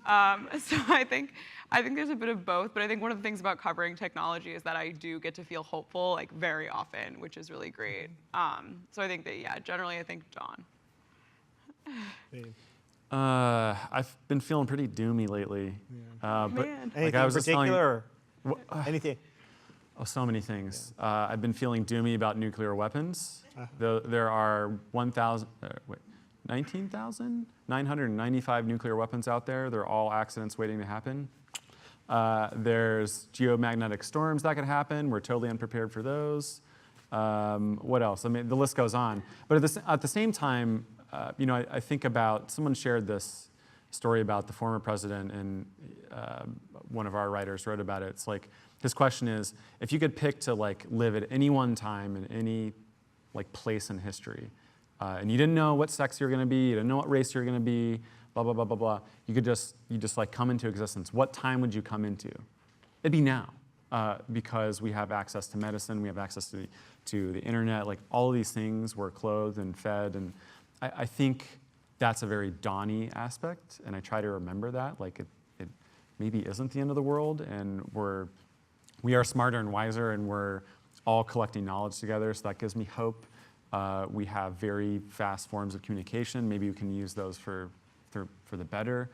So I think there's a bit of both. But I think one of the things about covering technology is that I do get to feel hopeful like very often, which is really great. So I think that generally I think John. I've been feeling pretty doomy lately. But Man. Anything I was in just telling particular, you- or anything? Oh, so many things. I've been feeling doomy about nuclear weapons. There are 19,995 nuclear weapons out there. They're all accidents waiting to happen. There's geomagnetic storms that could happen. We're totally unprepared for those. What else? I mean, the list goes on. But at the same time, I think about, someone shared this story about the former president, and one of our writers wrote about it. It's like, his question is, if you could pick to live at any one time in any place in history, and you didn't know what sex you're going to be, you didn't know what race you're going to be, blah blah blah blah blah, you just come into existence. What time would you come into? It'd be now, because we have access to medicine, we have access to the internet, all of these things, we're clothed and fed, and I think that's a very dawny aspect, and I try to remember that. It maybe isn't the end of the world, and we are smarter and wiser, and we're all collecting knowledge together, so that gives me hope. We have very fast forms of communication. Maybe we can use those for the better.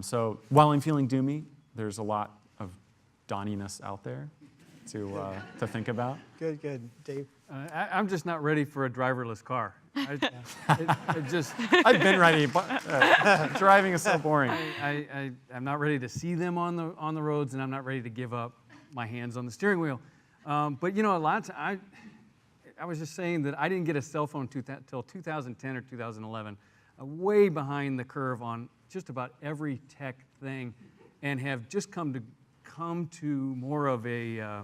So while I'm feeling doomy, there's a lot of dawniness out there to think about. Good, Dave. I'm just not ready for a driverless car. It just, I've been ready, but driving is so boring. I'm not ready to see them on the roads, and I'm not ready to give up my hands on the steering wheel. But a lot of times, I was just saying that I didn't get a cell phone until 2010 or 2011, way behind the curve on just about every tech thing, and have just come to more of a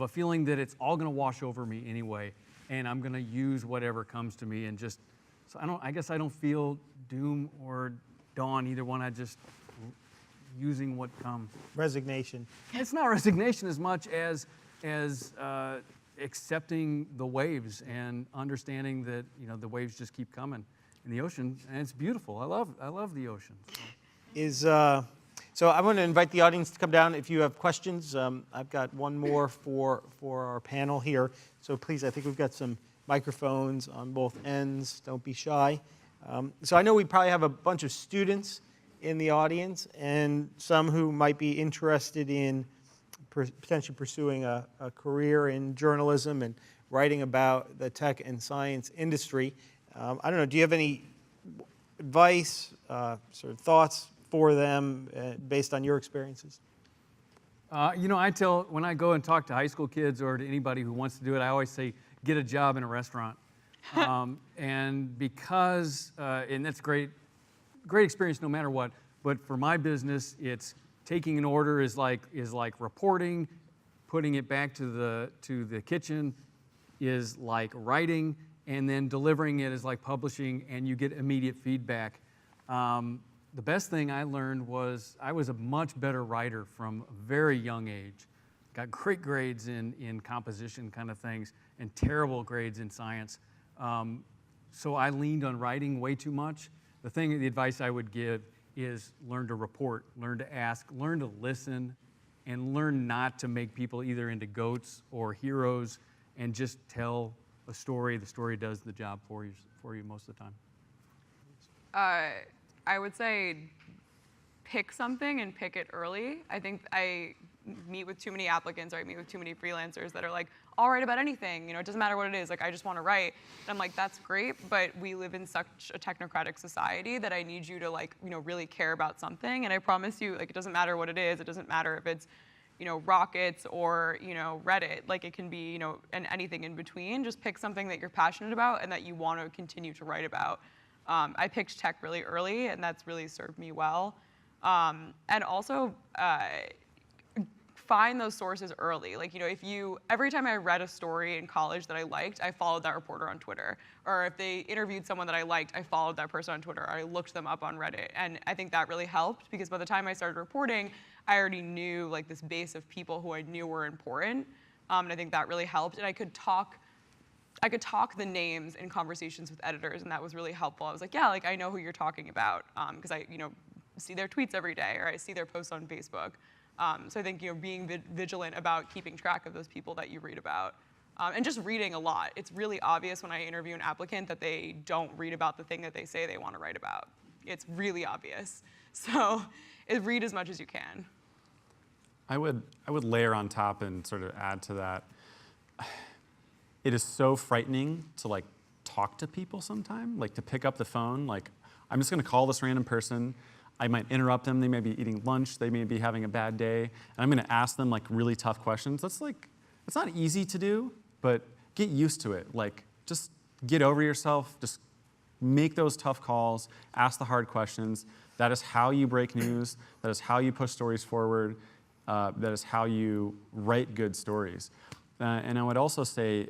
feeling that it's all going to wash over me anyway, and I'm going to use whatever comes to me, and just so I guess I don't feel doom or dawn, either one. I just using what comes. Resignation. It's not resignation as much as accepting the waves and understanding that the waves just keep coming in the ocean, and it's beautiful. I love the ocean. So I want to invite the audience to come down if you have questions. I've got one more for our panel here. So please, I think we've got some microphones on both ends. Don't be shy. So I know we probably have a bunch of students in the audience, and some who might be interested in potentially pursuing a career in journalism and writing about the tech and science industry. I don't know, do you have any advice, sort of thoughts for them based on your experiences? When I go and talk to high school kids or to anybody who wants to do it, I always say, get a job in a restaurant. And because, and that's great experience no matter what, but for my business, it's taking an order is like reporting, putting it back to the kitchen is like writing, and then delivering it is like publishing, and you get immediate feedback. The best thing I learned was I was a much better writer from a very young age. Got great grades in composition kind of things, and terrible grades in science. So I leaned on writing way too much. The advice I would give is learn to report, learn to ask, learn to listen, and learn not to make people either into goats or heroes, and just tell a story. The story does the job for you most of the time. I would say pick something and pick it early. I think I meet with too many applicants, or I meet with too many freelancers that are like, I'll write about anything, it doesn't matter what it is, I just want to write. And I'm like, that's great, but we live in such a technocratic society that I need you to really care about something. And I promise you, it doesn't matter what it is, it doesn't matter if it's, rockets or, Reddit, it can be, and anything in between. Just pick something that you're passionate about and that you want to continue to write about. I picked tech really early, and that's really served me well. And also, find those sources early. Every time I read a story in college that I liked, I followed that reporter on Twitter. Or if they interviewed someone that I liked, I followed that person on Twitter. Or I looked them up on Reddit. And I think that really helped, because by the time I started reporting, I already knew this base of people who I knew were important. And I think that really helped. And I could talk I could talk the names in conversations with editors, and that was really helpful. I was like, yeah, like I know who you're talking about, because I, see their tweets every day, or I see their posts on Facebook. So I think, being vigilant about keeping track of those people that you read about. And just reading a lot. It's really obvious when I interview an applicant that they don't read about the thing that they say they want to write about. It's really obvious. So read as much as you can. I would layer on top and sort of add to that. It is so frightening to like talk to people sometime, like to pick up the phone. Like, I'm just going to call this random person. I might interrupt them. They may be eating lunch. They may be having a bad day. And I'm going to ask them like really tough questions. It's not easy to do, but get used to it. Like, just get over yourself. Just make those tough calls. Ask the hard questions. That is how you break news. That is how you push stories forward. That is how you write good stories. And I would also say,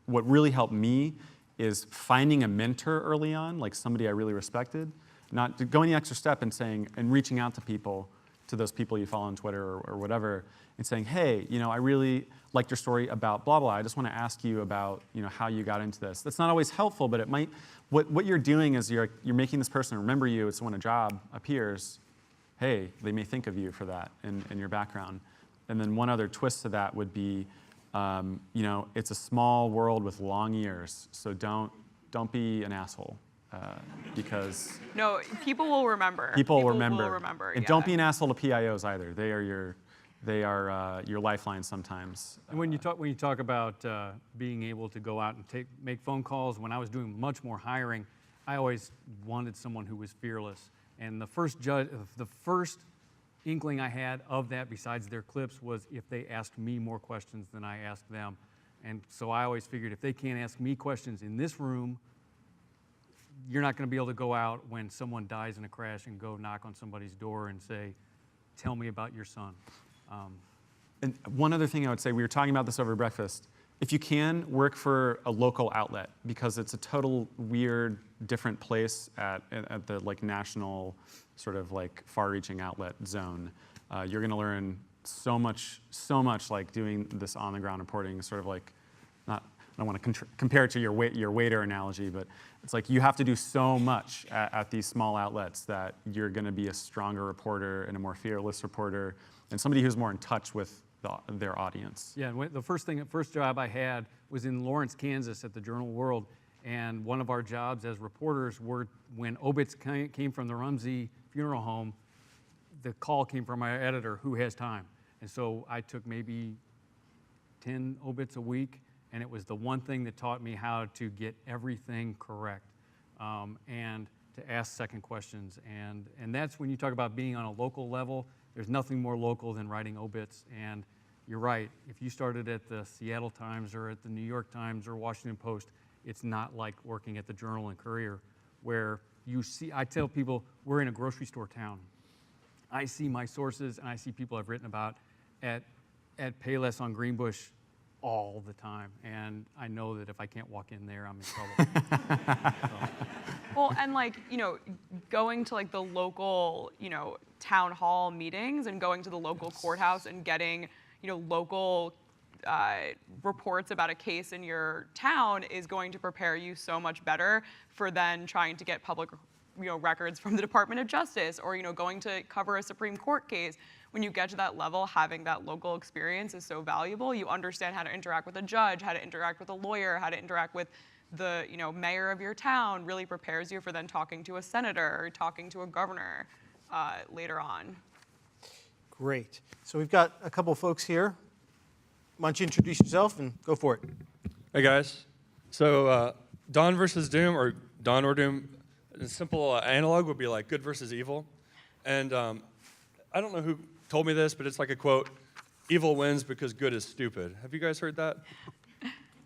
what really helped me is finding a mentor early on, like somebody I really respected, not going the extra step and saying, and reaching out to people, to those people you follow on Twitter or whatever, and saying, hey, I really liked your story about blah, blah. I just want to ask you about, how you got into this. That's not always helpful, but it might, what you're doing is you're making this person remember you. It's when a job appears, hey, they may think of you for that in your background. And then one other twist to that would be, it's a small world with long ears, so don't be an asshole, because No, people will remember. People will remember. And Yeah. don't be an asshole to PIOs either. They are your lifeline sometimes. And when you talk about being able to go out and make phone calls, when I was doing much more hiring, I always wanted someone who was fearless. And the first inkling I had of that, besides their clips, was if they asked me more questions than I asked them. And so I always figured if they can't ask me questions in this room, you're not going to be able to go out when someone dies in a crash and go knock on somebody's door and say, tell me about your son. And one other thing I would say, we were talking about this over breakfast. If you can, work for a local outlet, because it's a total weird, different place at the like national sort of like far-reaching outlet zone. You're going to learn so much like doing this on-the-ground reporting, sort of like, I don't want to compare it to your waiter analogy, but it's like you have to do so much at these small outlets that you're going to be a stronger reporter and a more fearless reporter and somebody who's more in touch with their audience. Yeah, and the first job I had was in Lawrence, Kansas at the Journal World, and one of our jobs as reporters were when obits came from the Rumsey funeral home, the call came from our editor, who has time. And so I took maybe 10 obits a week, and it was the one thing that taught me how to get everything correct and to ask second questions. And that's when you talk about being on a local level. There's nothing more local than writing obits. And you're right, if you started at the Seattle Times or at the New York Times or Washington Post, it's not like working at the Journal and Courier, where you see, I tell people, we're in a grocery store town. I see my sources and I see people I've written about at Payless on Greenbush all the time. And I know that if I can't walk in there, I'm in trouble. Well, and going to the local, town hall meetings and going to the local courthouse and getting, local reports about a case in your town is going to prepare you so much better for then trying to get public, records from the Department of Justice or, going to cover a Supreme Court case. When you get to that level, having that local experience is so valuable. You understand how to interact with a judge, how to interact with a lawyer, how to interact with the mayor of your town. Really prepares you for then talking to a senator or talking to a governor later on. Great. So we've got a couple folks here. Why don't you introduce yourself and go for it? Hey guys. So Dawn versus Doom, or Dawn or Doom, a simple analog would be like good versus evil. And I don't know who told me this, but it's like a quote, evil wins because good is stupid. Have you guys heard that?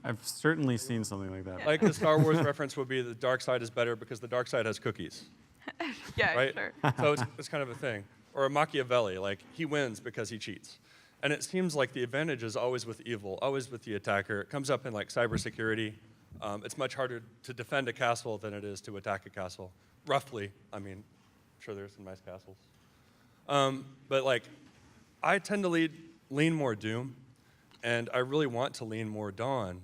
I've certainly seen something like that. Like the Star Wars reference would be the dark side is better because the dark side has cookies. Yeah, Right? sure. So it's kind of a thing. Or a Machiavelli, like he wins because he cheats. And it seems like the advantage is always with evil, always with the attacker. It comes up in like cybersecurity. It's much harder to defend a castle than it is to attack a castle. Roughly, I mean, I'm sure there's some nice castles. But like, I tend to lean more Doom, and I really want to lean more Dawn.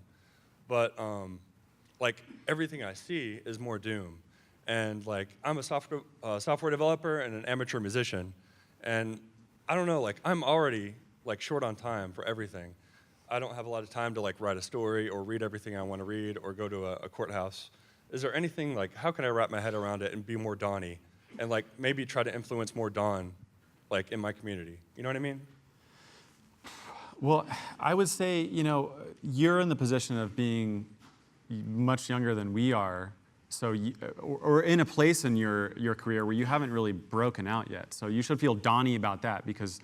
but like everything I see is more doom. And like I'm a software developer and an amateur musician, and I don't know, like I'm already like short on time for everything. I don't have a lot of time to like write a story or read everything I want to read or go to a courthouse. Is there anything like, how can I wrap my head around it and be more Donny and like maybe try to influence more Don like in my community? You know what I mean? Well, I would say, you know, you're in the position of being much younger than we are, so or in a place in your career where you haven't really broken out yet. So you should feel Donny about that, because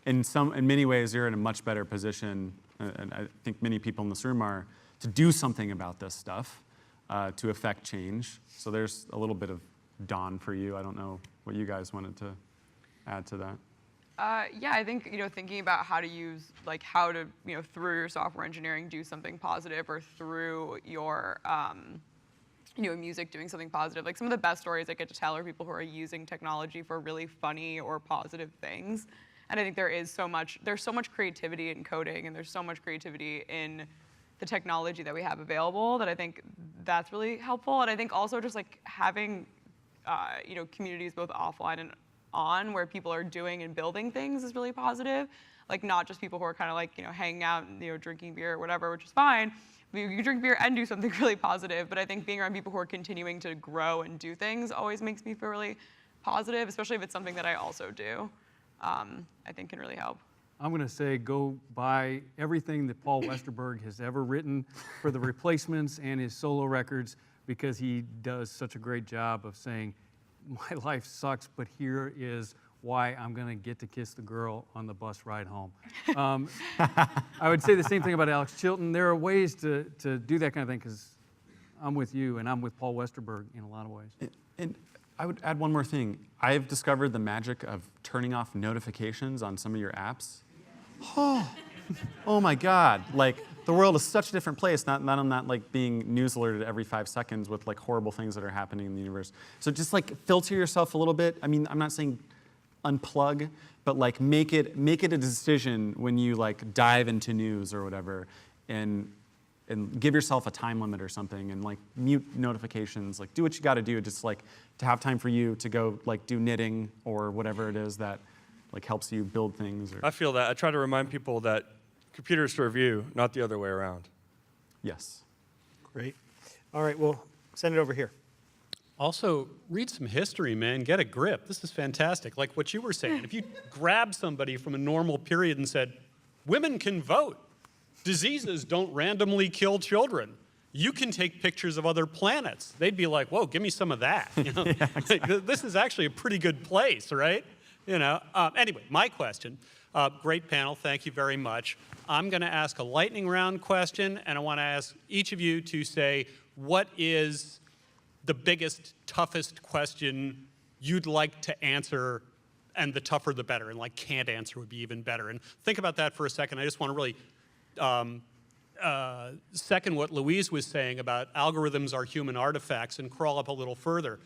in many ways you're in a much better position, and I think many people in this room are, to do something about this stuff, to affect change. So there's a little bit of Don for you. I don't know what you guys wanted to add to that. Yeah, I think, you know, thinking about how to use, like how to, you know, through your software engineering do something positive, or through your, you know, music doing something positive. Like some of the best stories I get to tell are people who are using technology for really funny or positive things. And I think there's so much creativity in coding, and there's so much creativity in the technology that we have available, that I think that's really helpful. And I think also just like having, you know, communities both offline and on, where people are doing and building things, is really positive. Like not just people who are kind of like, you know, hanging out and, you know, drinking beer or whatever, which is fine. You can drink beer and do something really positive, but I think being around people who are continuing to grow and do things always makes me feel really positive, especially if it's something that I also do. I think can really help. I'm going to say go buy everything that Paul Westerberg has ever written for the Replacements and his solo records, because he does such a great job of saying, my life sucks, but here is why I'm going to get to kiss the girl on the bus ride home. I would say the same thing about Alex Chilton. There are ways to do that kind of thing, because I'm with you and I'm with Paul Westerberg in a lot of ways. And I would add one more thing. I've discovered the magic of turning off notifications on some of your apps. Oh my God. Like, the world is such a different place. I'm not like being news alerted every 5 seconds with like horrible things that are happening in the universe. So just like filter yourself a little bit. I mean, I'm not saying unplug, but like make it a decision when you like dive into news or whatever, and give yourself a time limit or something, and like mute notifications. Like do what you got to do, just like to have time for you to go like do knitting or whatever it is that like helps you build things. Or, I feel that. I try to remind people that computers to review, not the other way around. yes. Great. All right, well, send it over here. Also, read some history, man. Get a grip. This is fantastic. Like what you were saying. If you grab somebody from a normal period and said, women can vote, diseases don't randomly kill children, you can take pictures of other planets, they'd be like, whoa, give me some of that. You know? Yeah, exactly. Like, this is actually a pretty good place, right? You know. Anyway, my question. Great panel. Thank you very much. I'm going to ask a lightning round question, and I want to ask each of you to say, what is the biggest, toughest question you'd like to answer, and the tougher the better, and like can't answer would be even better. And think about that for a second. I just want to really second what Louise was saying about algorithms are human artifacts, and crawl up a little further.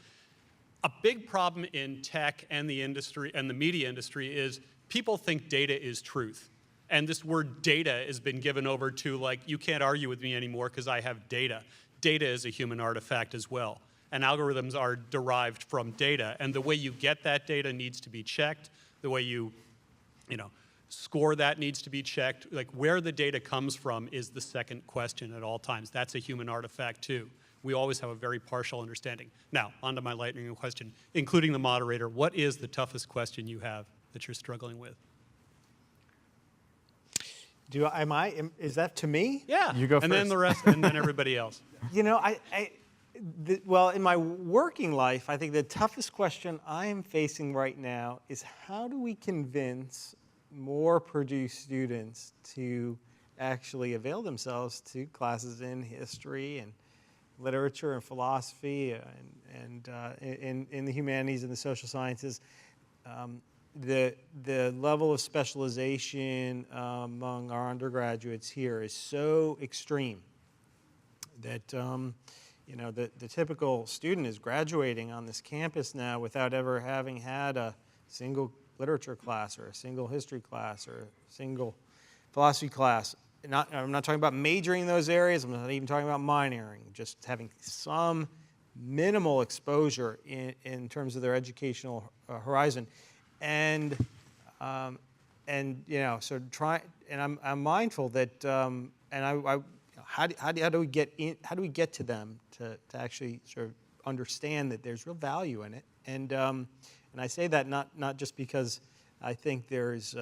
A big problem in tech and the industry and the media industry is people think data is truth. And this word data has been given over to like, you can't argue with me anymore because I have data. Data is a human artifact as well. And algorithms are derived from data. And the way you get that data needs to be checked. The way you score that needs to be checked. Like where the data comes from is the second question at all times. That's a human artifact too. We always have a very partial understanding. Now, on to my lightning question, including the moderator. What is the toughest question you have that you're struggling with? Is that to me? Yeah. You go and first. then the rest, and then everybody else. You know, well, in my working life, I think the toughest question I am facing right now is how do we convince more Purdue students to actually avail themselves to classes in history and literature and philosophy and in the humanities and the social sciences. The level of specialization among our undergraduates here is so extreme that the typical student is graduating on this campus now without ever having had a single literature class or a single history class or a single philosophy class. I'm not talking about majoring in those areas. I'm not even talking about minoring. Just having some minimal exposure in terms of their educational horizon, and so try. And I'm mindful that, how do we get to them to actually sort of understand that there's real value in it, and I say that not just because I think there's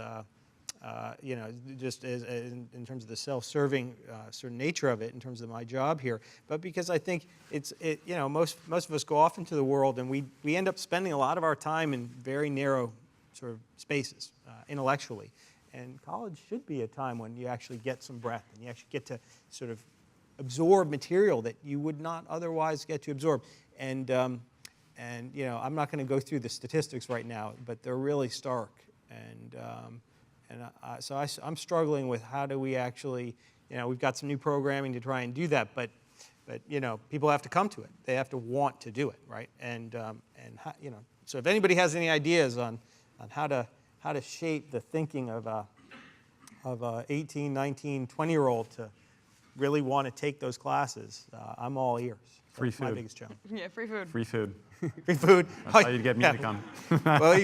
just in terms of the self-serving sort of nature of it, in terms of my job here, but because I think most of us go off into the world and we end up spending a lot of our time in very narrow sort of spaces intellectually, and college should be a time when you actually get some breadth and you actually get to sort of absorb material that you would not otherwise get to absorb. And I'm not going to go through the statistics right now, but they're really stark. So I'm struggling with how do we actually, we've got some new programming to try and do that, but people have to come to it. They have to want to do it, right? So if anybody has any ideas on how to shape the thinking of a 18, 19, 20-year-old to really want to take those classes, I'm all ears. Free That's my food. biggest challenge. Yeah, free food. Free food. Free food. That's how you'd get me to come. Well,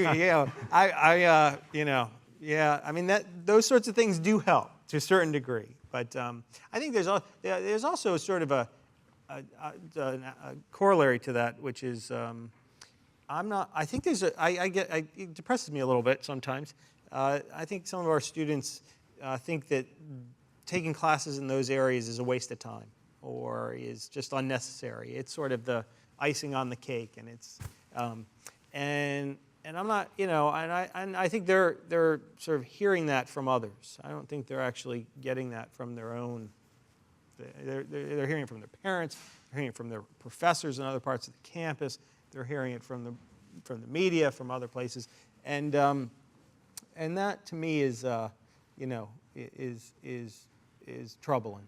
I mean, those sorts of things do help to a certain degree. But I think there's also sort of a corollary to that, which is I think it depresses me a little bit sometimes. I think some of our students think that taking classes in those areas is a waste of time or is just unnecessary. It's sort of the icing on the cake, and it's and I'm not, and I think they're sort of hearing that from others. I don't think they're actually getting that from their own. They're hearing it from their parents. They're hearing it from their professors in other parts of the campus. They're hearing it from the media, from other places, and that to me is is troubling.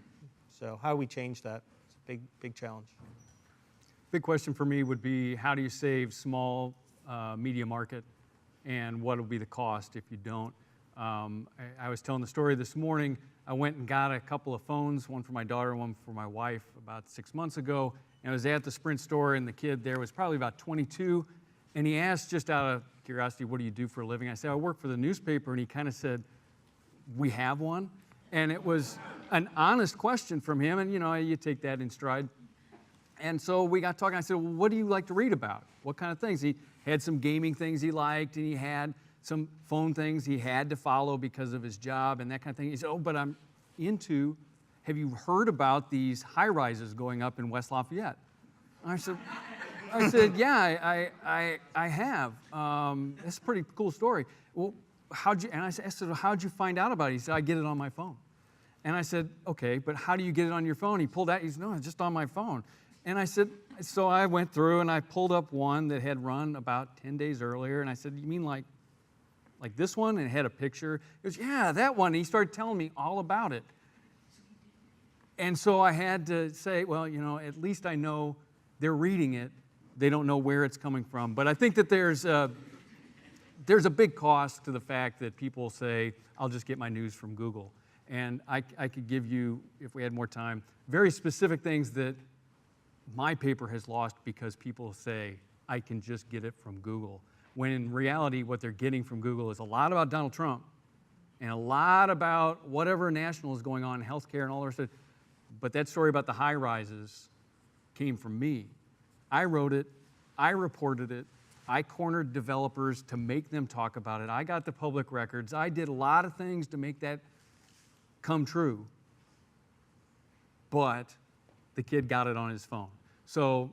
So how do we change that? It's a big challenge. Big question for me would be, how do you save small media market, and what will be the cost if you don't? I was telling the story this morning. I went and got a couple of phones, one for my daughter, one for my wife, about 6 months ago. And I was at the Sprint store, and the kid there was probably about 22, and he asked, just out of curiosity, what do you do for a living? I said, I work for the newspaper, and he kind of said, we have one? And it was an honest question from him, and you take that in stride. And so we got talking. I said, well, what do you like to read about? What kind of things? He had some gaming things he liked, and he had some phone things he had to follow because of his job and that kind of thing. He said, oh, but have you heard about these high-rises going up in West Lafayette? I said, yeah, I have. That's a pretty cool story. Well, I said, well, how'd you find out about it? He said, I get it on my phone. And I said, okay, but how do you get it on your phone? He pulled out, he said, no, it's just on my phone. And I said, so I went through and I pulled up one that had run about 10 days earlier. And I said, you mean like this one? And it had a picture. He goes, yeah, that one. And he started telling me all about it. And so I had to say, well, at least I know they're reading it. They don't know where it's coming from. But I think that there's a big cost to the fact that people say, I'll just get my news from Google. And I could give you, if we had more time, very specific things that my paper has lost because people say, I can just get it from Google. When in reality, what they're getting from Google is a lot about Donald Trump and a lot about whatever national is going on in healthcare and all the rest of it. But that story about the high rises came from me. I wrote it. I reported it. I cornered developers to make them talk about it. I got the public records. I did a lot of things to make that come true. But the kid got it on his phone. So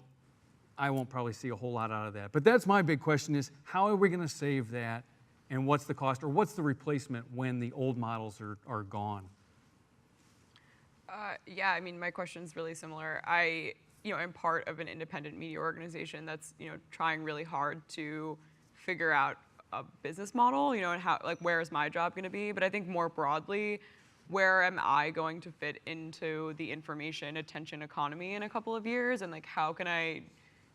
I won't probably see a whole lot out of that. But that's my big question is, how are we going to save that? And what's the cost, or what's the replacement when the old models are gone? Yeah, I mean, my question's really similar. I am part of an independent media organization that's, trying really hard to figure out a business model, and how, where is my job going to be? But I think more broadly, where am I going to fit into the information attention economy in a couple of years? And how can I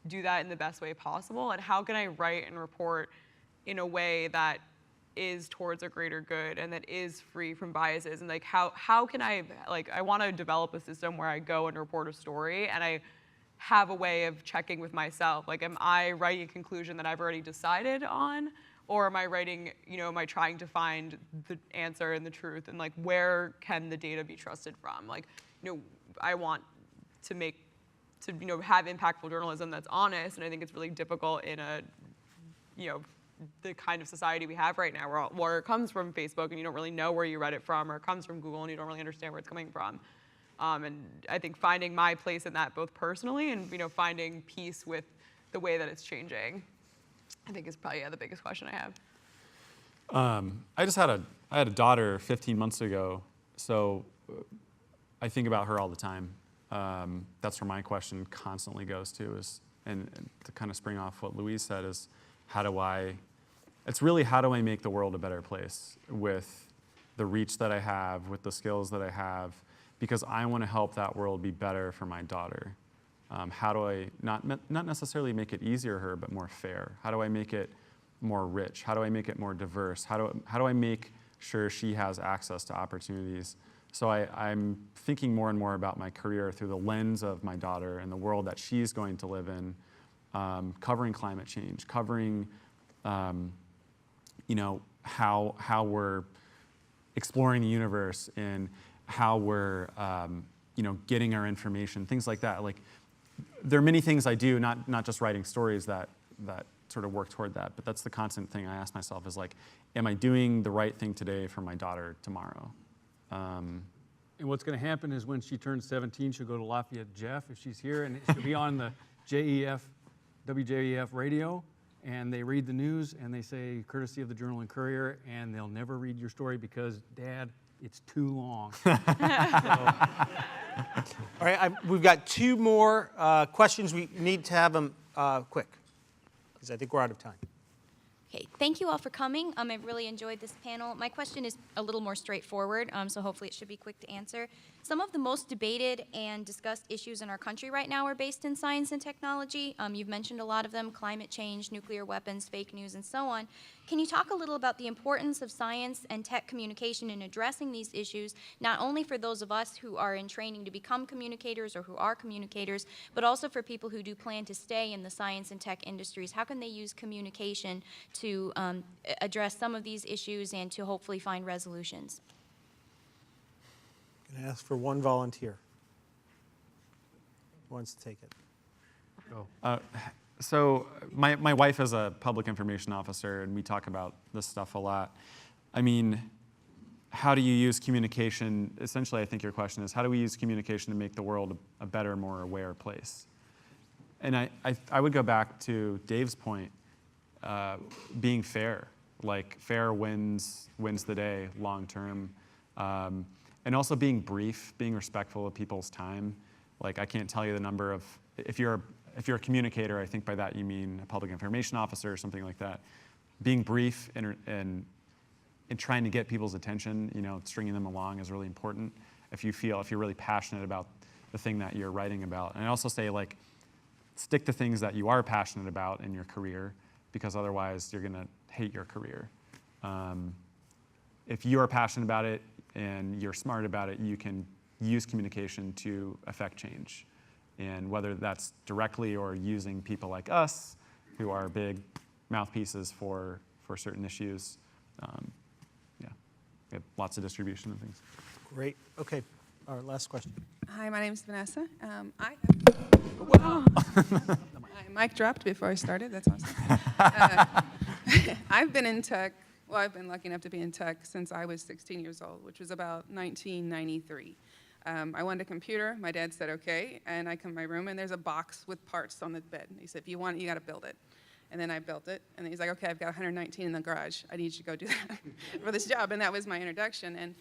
do that in the best way possible? And how can I write and report in a way that is towards a greater good and that is free from biases, and like how can I, like, I want to develop a system where I go and report a story and I have a way of checking with myself, like, am I writing a conclusion that I've already decided on, or am I writing, am I trying to find the answer and the truth, and like where can the data be trusted from? Like, I want to have impactful journalism that's honest, and I think it's really difficult in a, the kind of society we have right now, where it comes from Facebook and you don't really know where you read it from, or it comes from Google and you don't really understand where it's coming from. And I think finding my place in that, both personally and finding peace with the way that it's changing, I think is probably the biggest question I have. I had a daughter 15 months ago, so I think about her all the time. That's where my question constantly goes to, and to kind of spring off what Louise said, is how do I make the world a better place with the reach that I have, with the skills that I have, because I want to help that world be better for my daughter. How do I not necessarily make it easier for her, but more fair? How do I make it more rich? How do I make it more diverse? How do I make sure she has access to opportunities? So I'm thinking more and more about my career through the lens of my daughter and the world that she's going to live in, covering climate change, covering how we're exploring the universe and how we're getting our information, things like that. Like, there are many things I do, not just writing stories that sort of work toward that, but that's the constant thing I ask myself is like, am I doing the right thing today for my daughter tomorrow? And what's going to happen is when she turns 17, she'll go to Lafayette Jeff if she's here, and she'll be on the WJEF radio, and they read the news and they say, courtesy of the Journal and Courier, and they'll never read your story because, Dad, it's too long. All right, we've got two more questions. We need to have them quick, because I think we're out of time. Okay, thank you all for coming. I've really enjoyed this panel. My question is a little more straightforward, so hopefully it should be quick to answer. Some of the most debated and discussed issues in our country right now are based in science and technology. You've mentioned a lot of them: climate change, nuclear weapons, fake news, and so on. Can you talk a little about the importance of science and tech communication in addressing these issues, not only for those of us who are in training to become communicators or who are communicators, but also for people who do plan to stay in the science and tech industries? How can they use communication to address some of these issues and to hopefully find resolutions? I'm going to ask for one volunteer who wants to take it. So my wife is a public information officer, and we talk about this stuff a lot. I mean, how do you use communication? Essentially, I think your question is, how do we use communication to make the world a better, more aware place? And I would go back to Dave's point, being fair. Like, fair wins the day long term. And also being brief, being respectful of people's time. Like, I can't tell you the number of, if you're a communicator, I think by that you mean a public information officer or something like that. Being brief and trying to get people's attention, stringing them along is really important. If you're really passionate about the thing that you're writing about. And I also say, like, stick to things that you are passionate about in your career, because otherwise you're gonna hate your career. If you are passionate about it and you're smart about it, you can use communication to affect change. And whether that's directly or using people like us, who are big mouthpieces for certain issues, we have lots of distribution and things. Great. Okay, our last question. Hi, my name is Vanessa. My mic dropped before I started. That's awesome. I've been in tech. Well, I've been lucky enough to be in tech since I was 16 years old, which was about 1993. I wanted a computer. My dad said, okay. And I come to my room, and there's a box with parts on the bed. And he said, if you want it, you got to build it. And then I built it. And he's like, okay, I've got 119 in the garage. I need you to go do that for this job. And that was my introduction. And,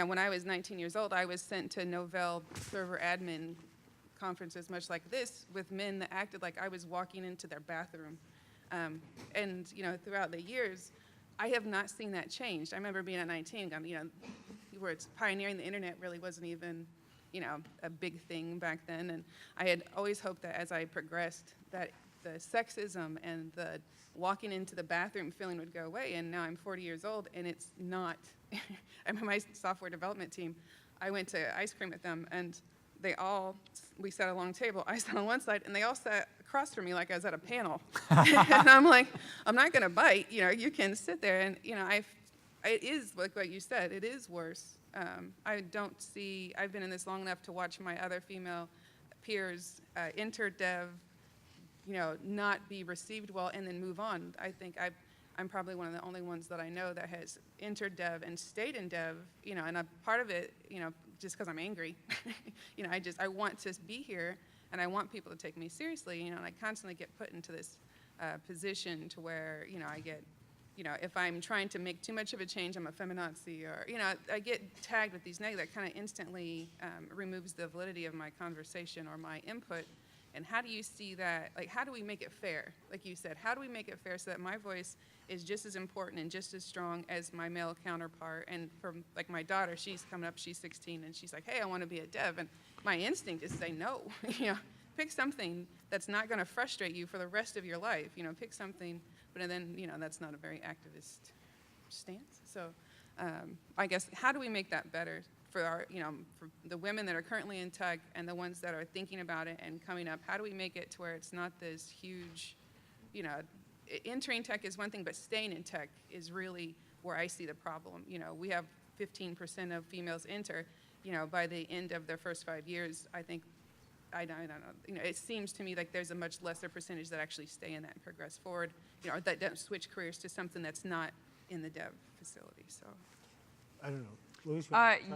when I was 19 years old, I was sent to Novell server admin conferences much like this with men that acted like I was walking into their bathroom. And, throughout the years, I have not seen that change. I remember being at 19, where it's pioneering the internet really wasn't even, a big thing back then. And I had always hoped that as I progressed, that the sexism and the walking into the bathroom feeling would go away. And now I'm 40 years old, and it's not. I'm on my software development team. I went to ice cream with them, and we sat at a long table. I sat on one side, and they all sat across from me like I was at a panel. And I'm like, I'm not going to bite. You can sit there. And, it is, like what you said, it is worse. I've been in this long enough to watch my other female peers enter dev, not be received well and then move on. I think I'm probably one of the only ones that I know that has entered dev and stayed in dev, and a part of it, just because I'm angry. I want to be here, and I want people to take me seriously, and I constantly get put into this position to where, I get, if I'm trying to make too much of a change, I'm a feminazi, or, I get tagged with these negatives that kind of instantly removes the validity of my conversation or my input. And how do you see that? Like, how do we make it fair? Like you said, how do we make it fair so that my voice is just as important and just as strong as my male counterpart? And for like my daughter, she's coming up, she's 16, and she's like, hey, I want to be a dev. And my instinct is to say no. Pick something that's not going to frustrate you for the rest of your life. Pick something, but then, that's not a very activist stance. So I guess, how do we make that better for our, for the women that are currently in tech and the ones that are thinking about it and coming up? How do we make it to where it's not this huge, entering tech is one thing, but staying in tech is really where I see the problem. We have 15% of females enter, by the end of their first 5 years. I think, I don't know, it seems to me like there's a much lesser percentage that actually stay in that and progress forward, or that don't switch careers to something that's not in the dev facility. So I don't know. Louise,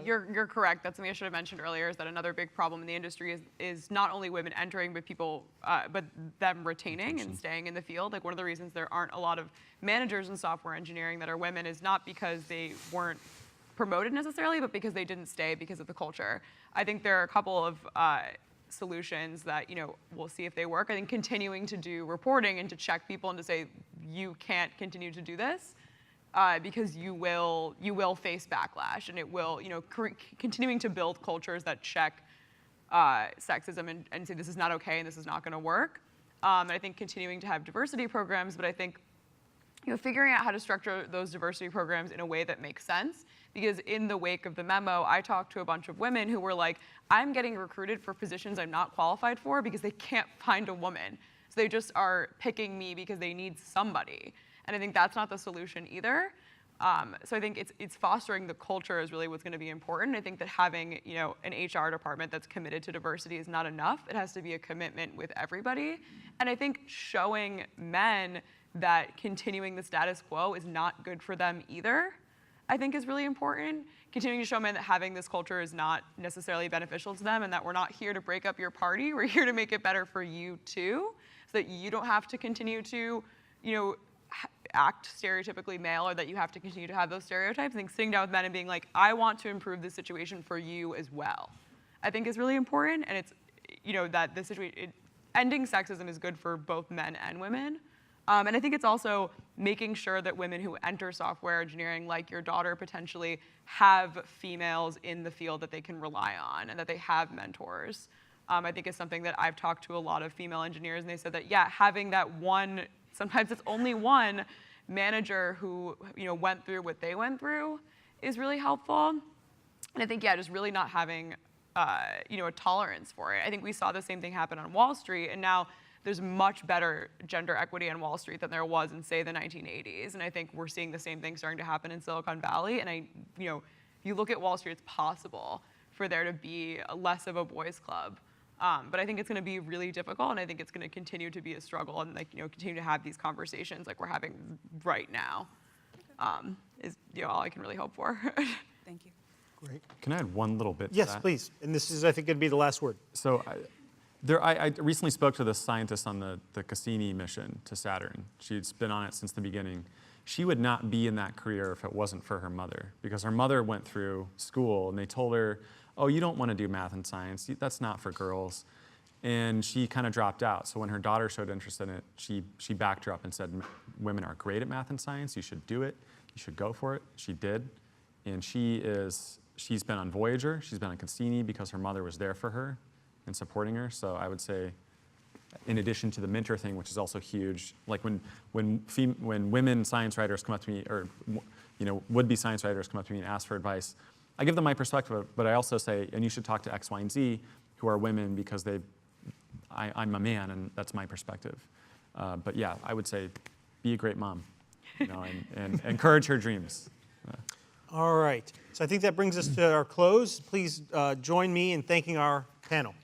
You're correct. That's something I should have mentioned earlier, is that another big problem in the industry is not only women entering, but but them retaining and staying in the field. Like, one of the reasons there aren't a lot of managers in software engineering that are women is not because they weren't promoted necessarily, but because they didn't stay because of the culture. I think there are a couple of solutions that, we'll see if they work. I think continuing to do reporting and to check people and to say, you can't continue to do this, because you will face backlash, and it will, continuing to build cultures that check sexism and say this is not okay and this is not going to work. And I think continuing to have diversity programs, but I think figuring out how to structure those diversity programs in a way that makes sense. Because in the wake of the memo, I talked to a bunch of women who were like, I'm getting recruited for positions I'm not qualified for because they can't find a woman. So they just are picking me because they need somebody. And I think that's not the solution either. So I think it's fostering the culture is really what's going to be important. I think that having an HR department that's committed to diversity is not enough. It has to be a commitment with everybody. And I think showing men that continuing the status quo is not good for them either, I think is really important. Continuing to show men that having this culture is not necessarily beneficial to them, and that we're not here to break up your party. We're here to make it better for you too, so that you don't have to continue to, act stereotypically male, or that you have to continue to have those stereotypes. I think sitting down with men and being like, I want to improve this situation for you as well, I think is really important. And it's, that the situation, ending sexism is good for both men and women. And I think it's also making sure that women who enter software engineering, like your daughter potentially, have females in the field that they can rely on and that they have mentors. I think it's something that I've talked to a lot of female engineers, and they said that, yeah, having that one, sometimes it's only one manager who went through what they went through is really helpful. And I think, yeah, just really not having a tolerance for it. I think we saw the same thing happen on Wall Street, and now there's much better gender equity on Wall Street than there was in, say, the 1980s. And I think we're seeing the same thing starting to happen in Silicon Valley. And if you look at Wall Street, it's possible for there to be less of a boys' club. But I think it's going to be really difficult, and I think it's going to continue to be a struggle, and continue to have these conversations like we're having right now. Is all I can really hope for. Thank you. Great. Can I add one little bit to Yes, that? please. And this is, I think, going to be the last word. So I recently spoke to the scientist on the Cassini mission to Saturn. She's been on it since the beginning. She would not be in that career if it wasn't for her mother, because her mother went through school and they told her, oh, you don't want to do math and science. That's not for girls. And she kind of dropped out. So when her daughter showed interest in it, she backed her up and said, women are great at math and science. You should do it. You should go for it. She did. And she's been on Voyager. She's been on Cassini because her mother was there for her and supporting her. So I would say in addition to the mentor thing, which is also huge. Like when women science writers come up to me, or would-be science writers come up to me and ask for advice, I give them my perspective, but I also say, and you should talk to X, Y, and Z, who are women, because I'm a man, and that's my perspective. But yeah, I would say, be a great mom, and encourage her dreams. All right. So I think that brings us to our close. Please join me in thanking our panel.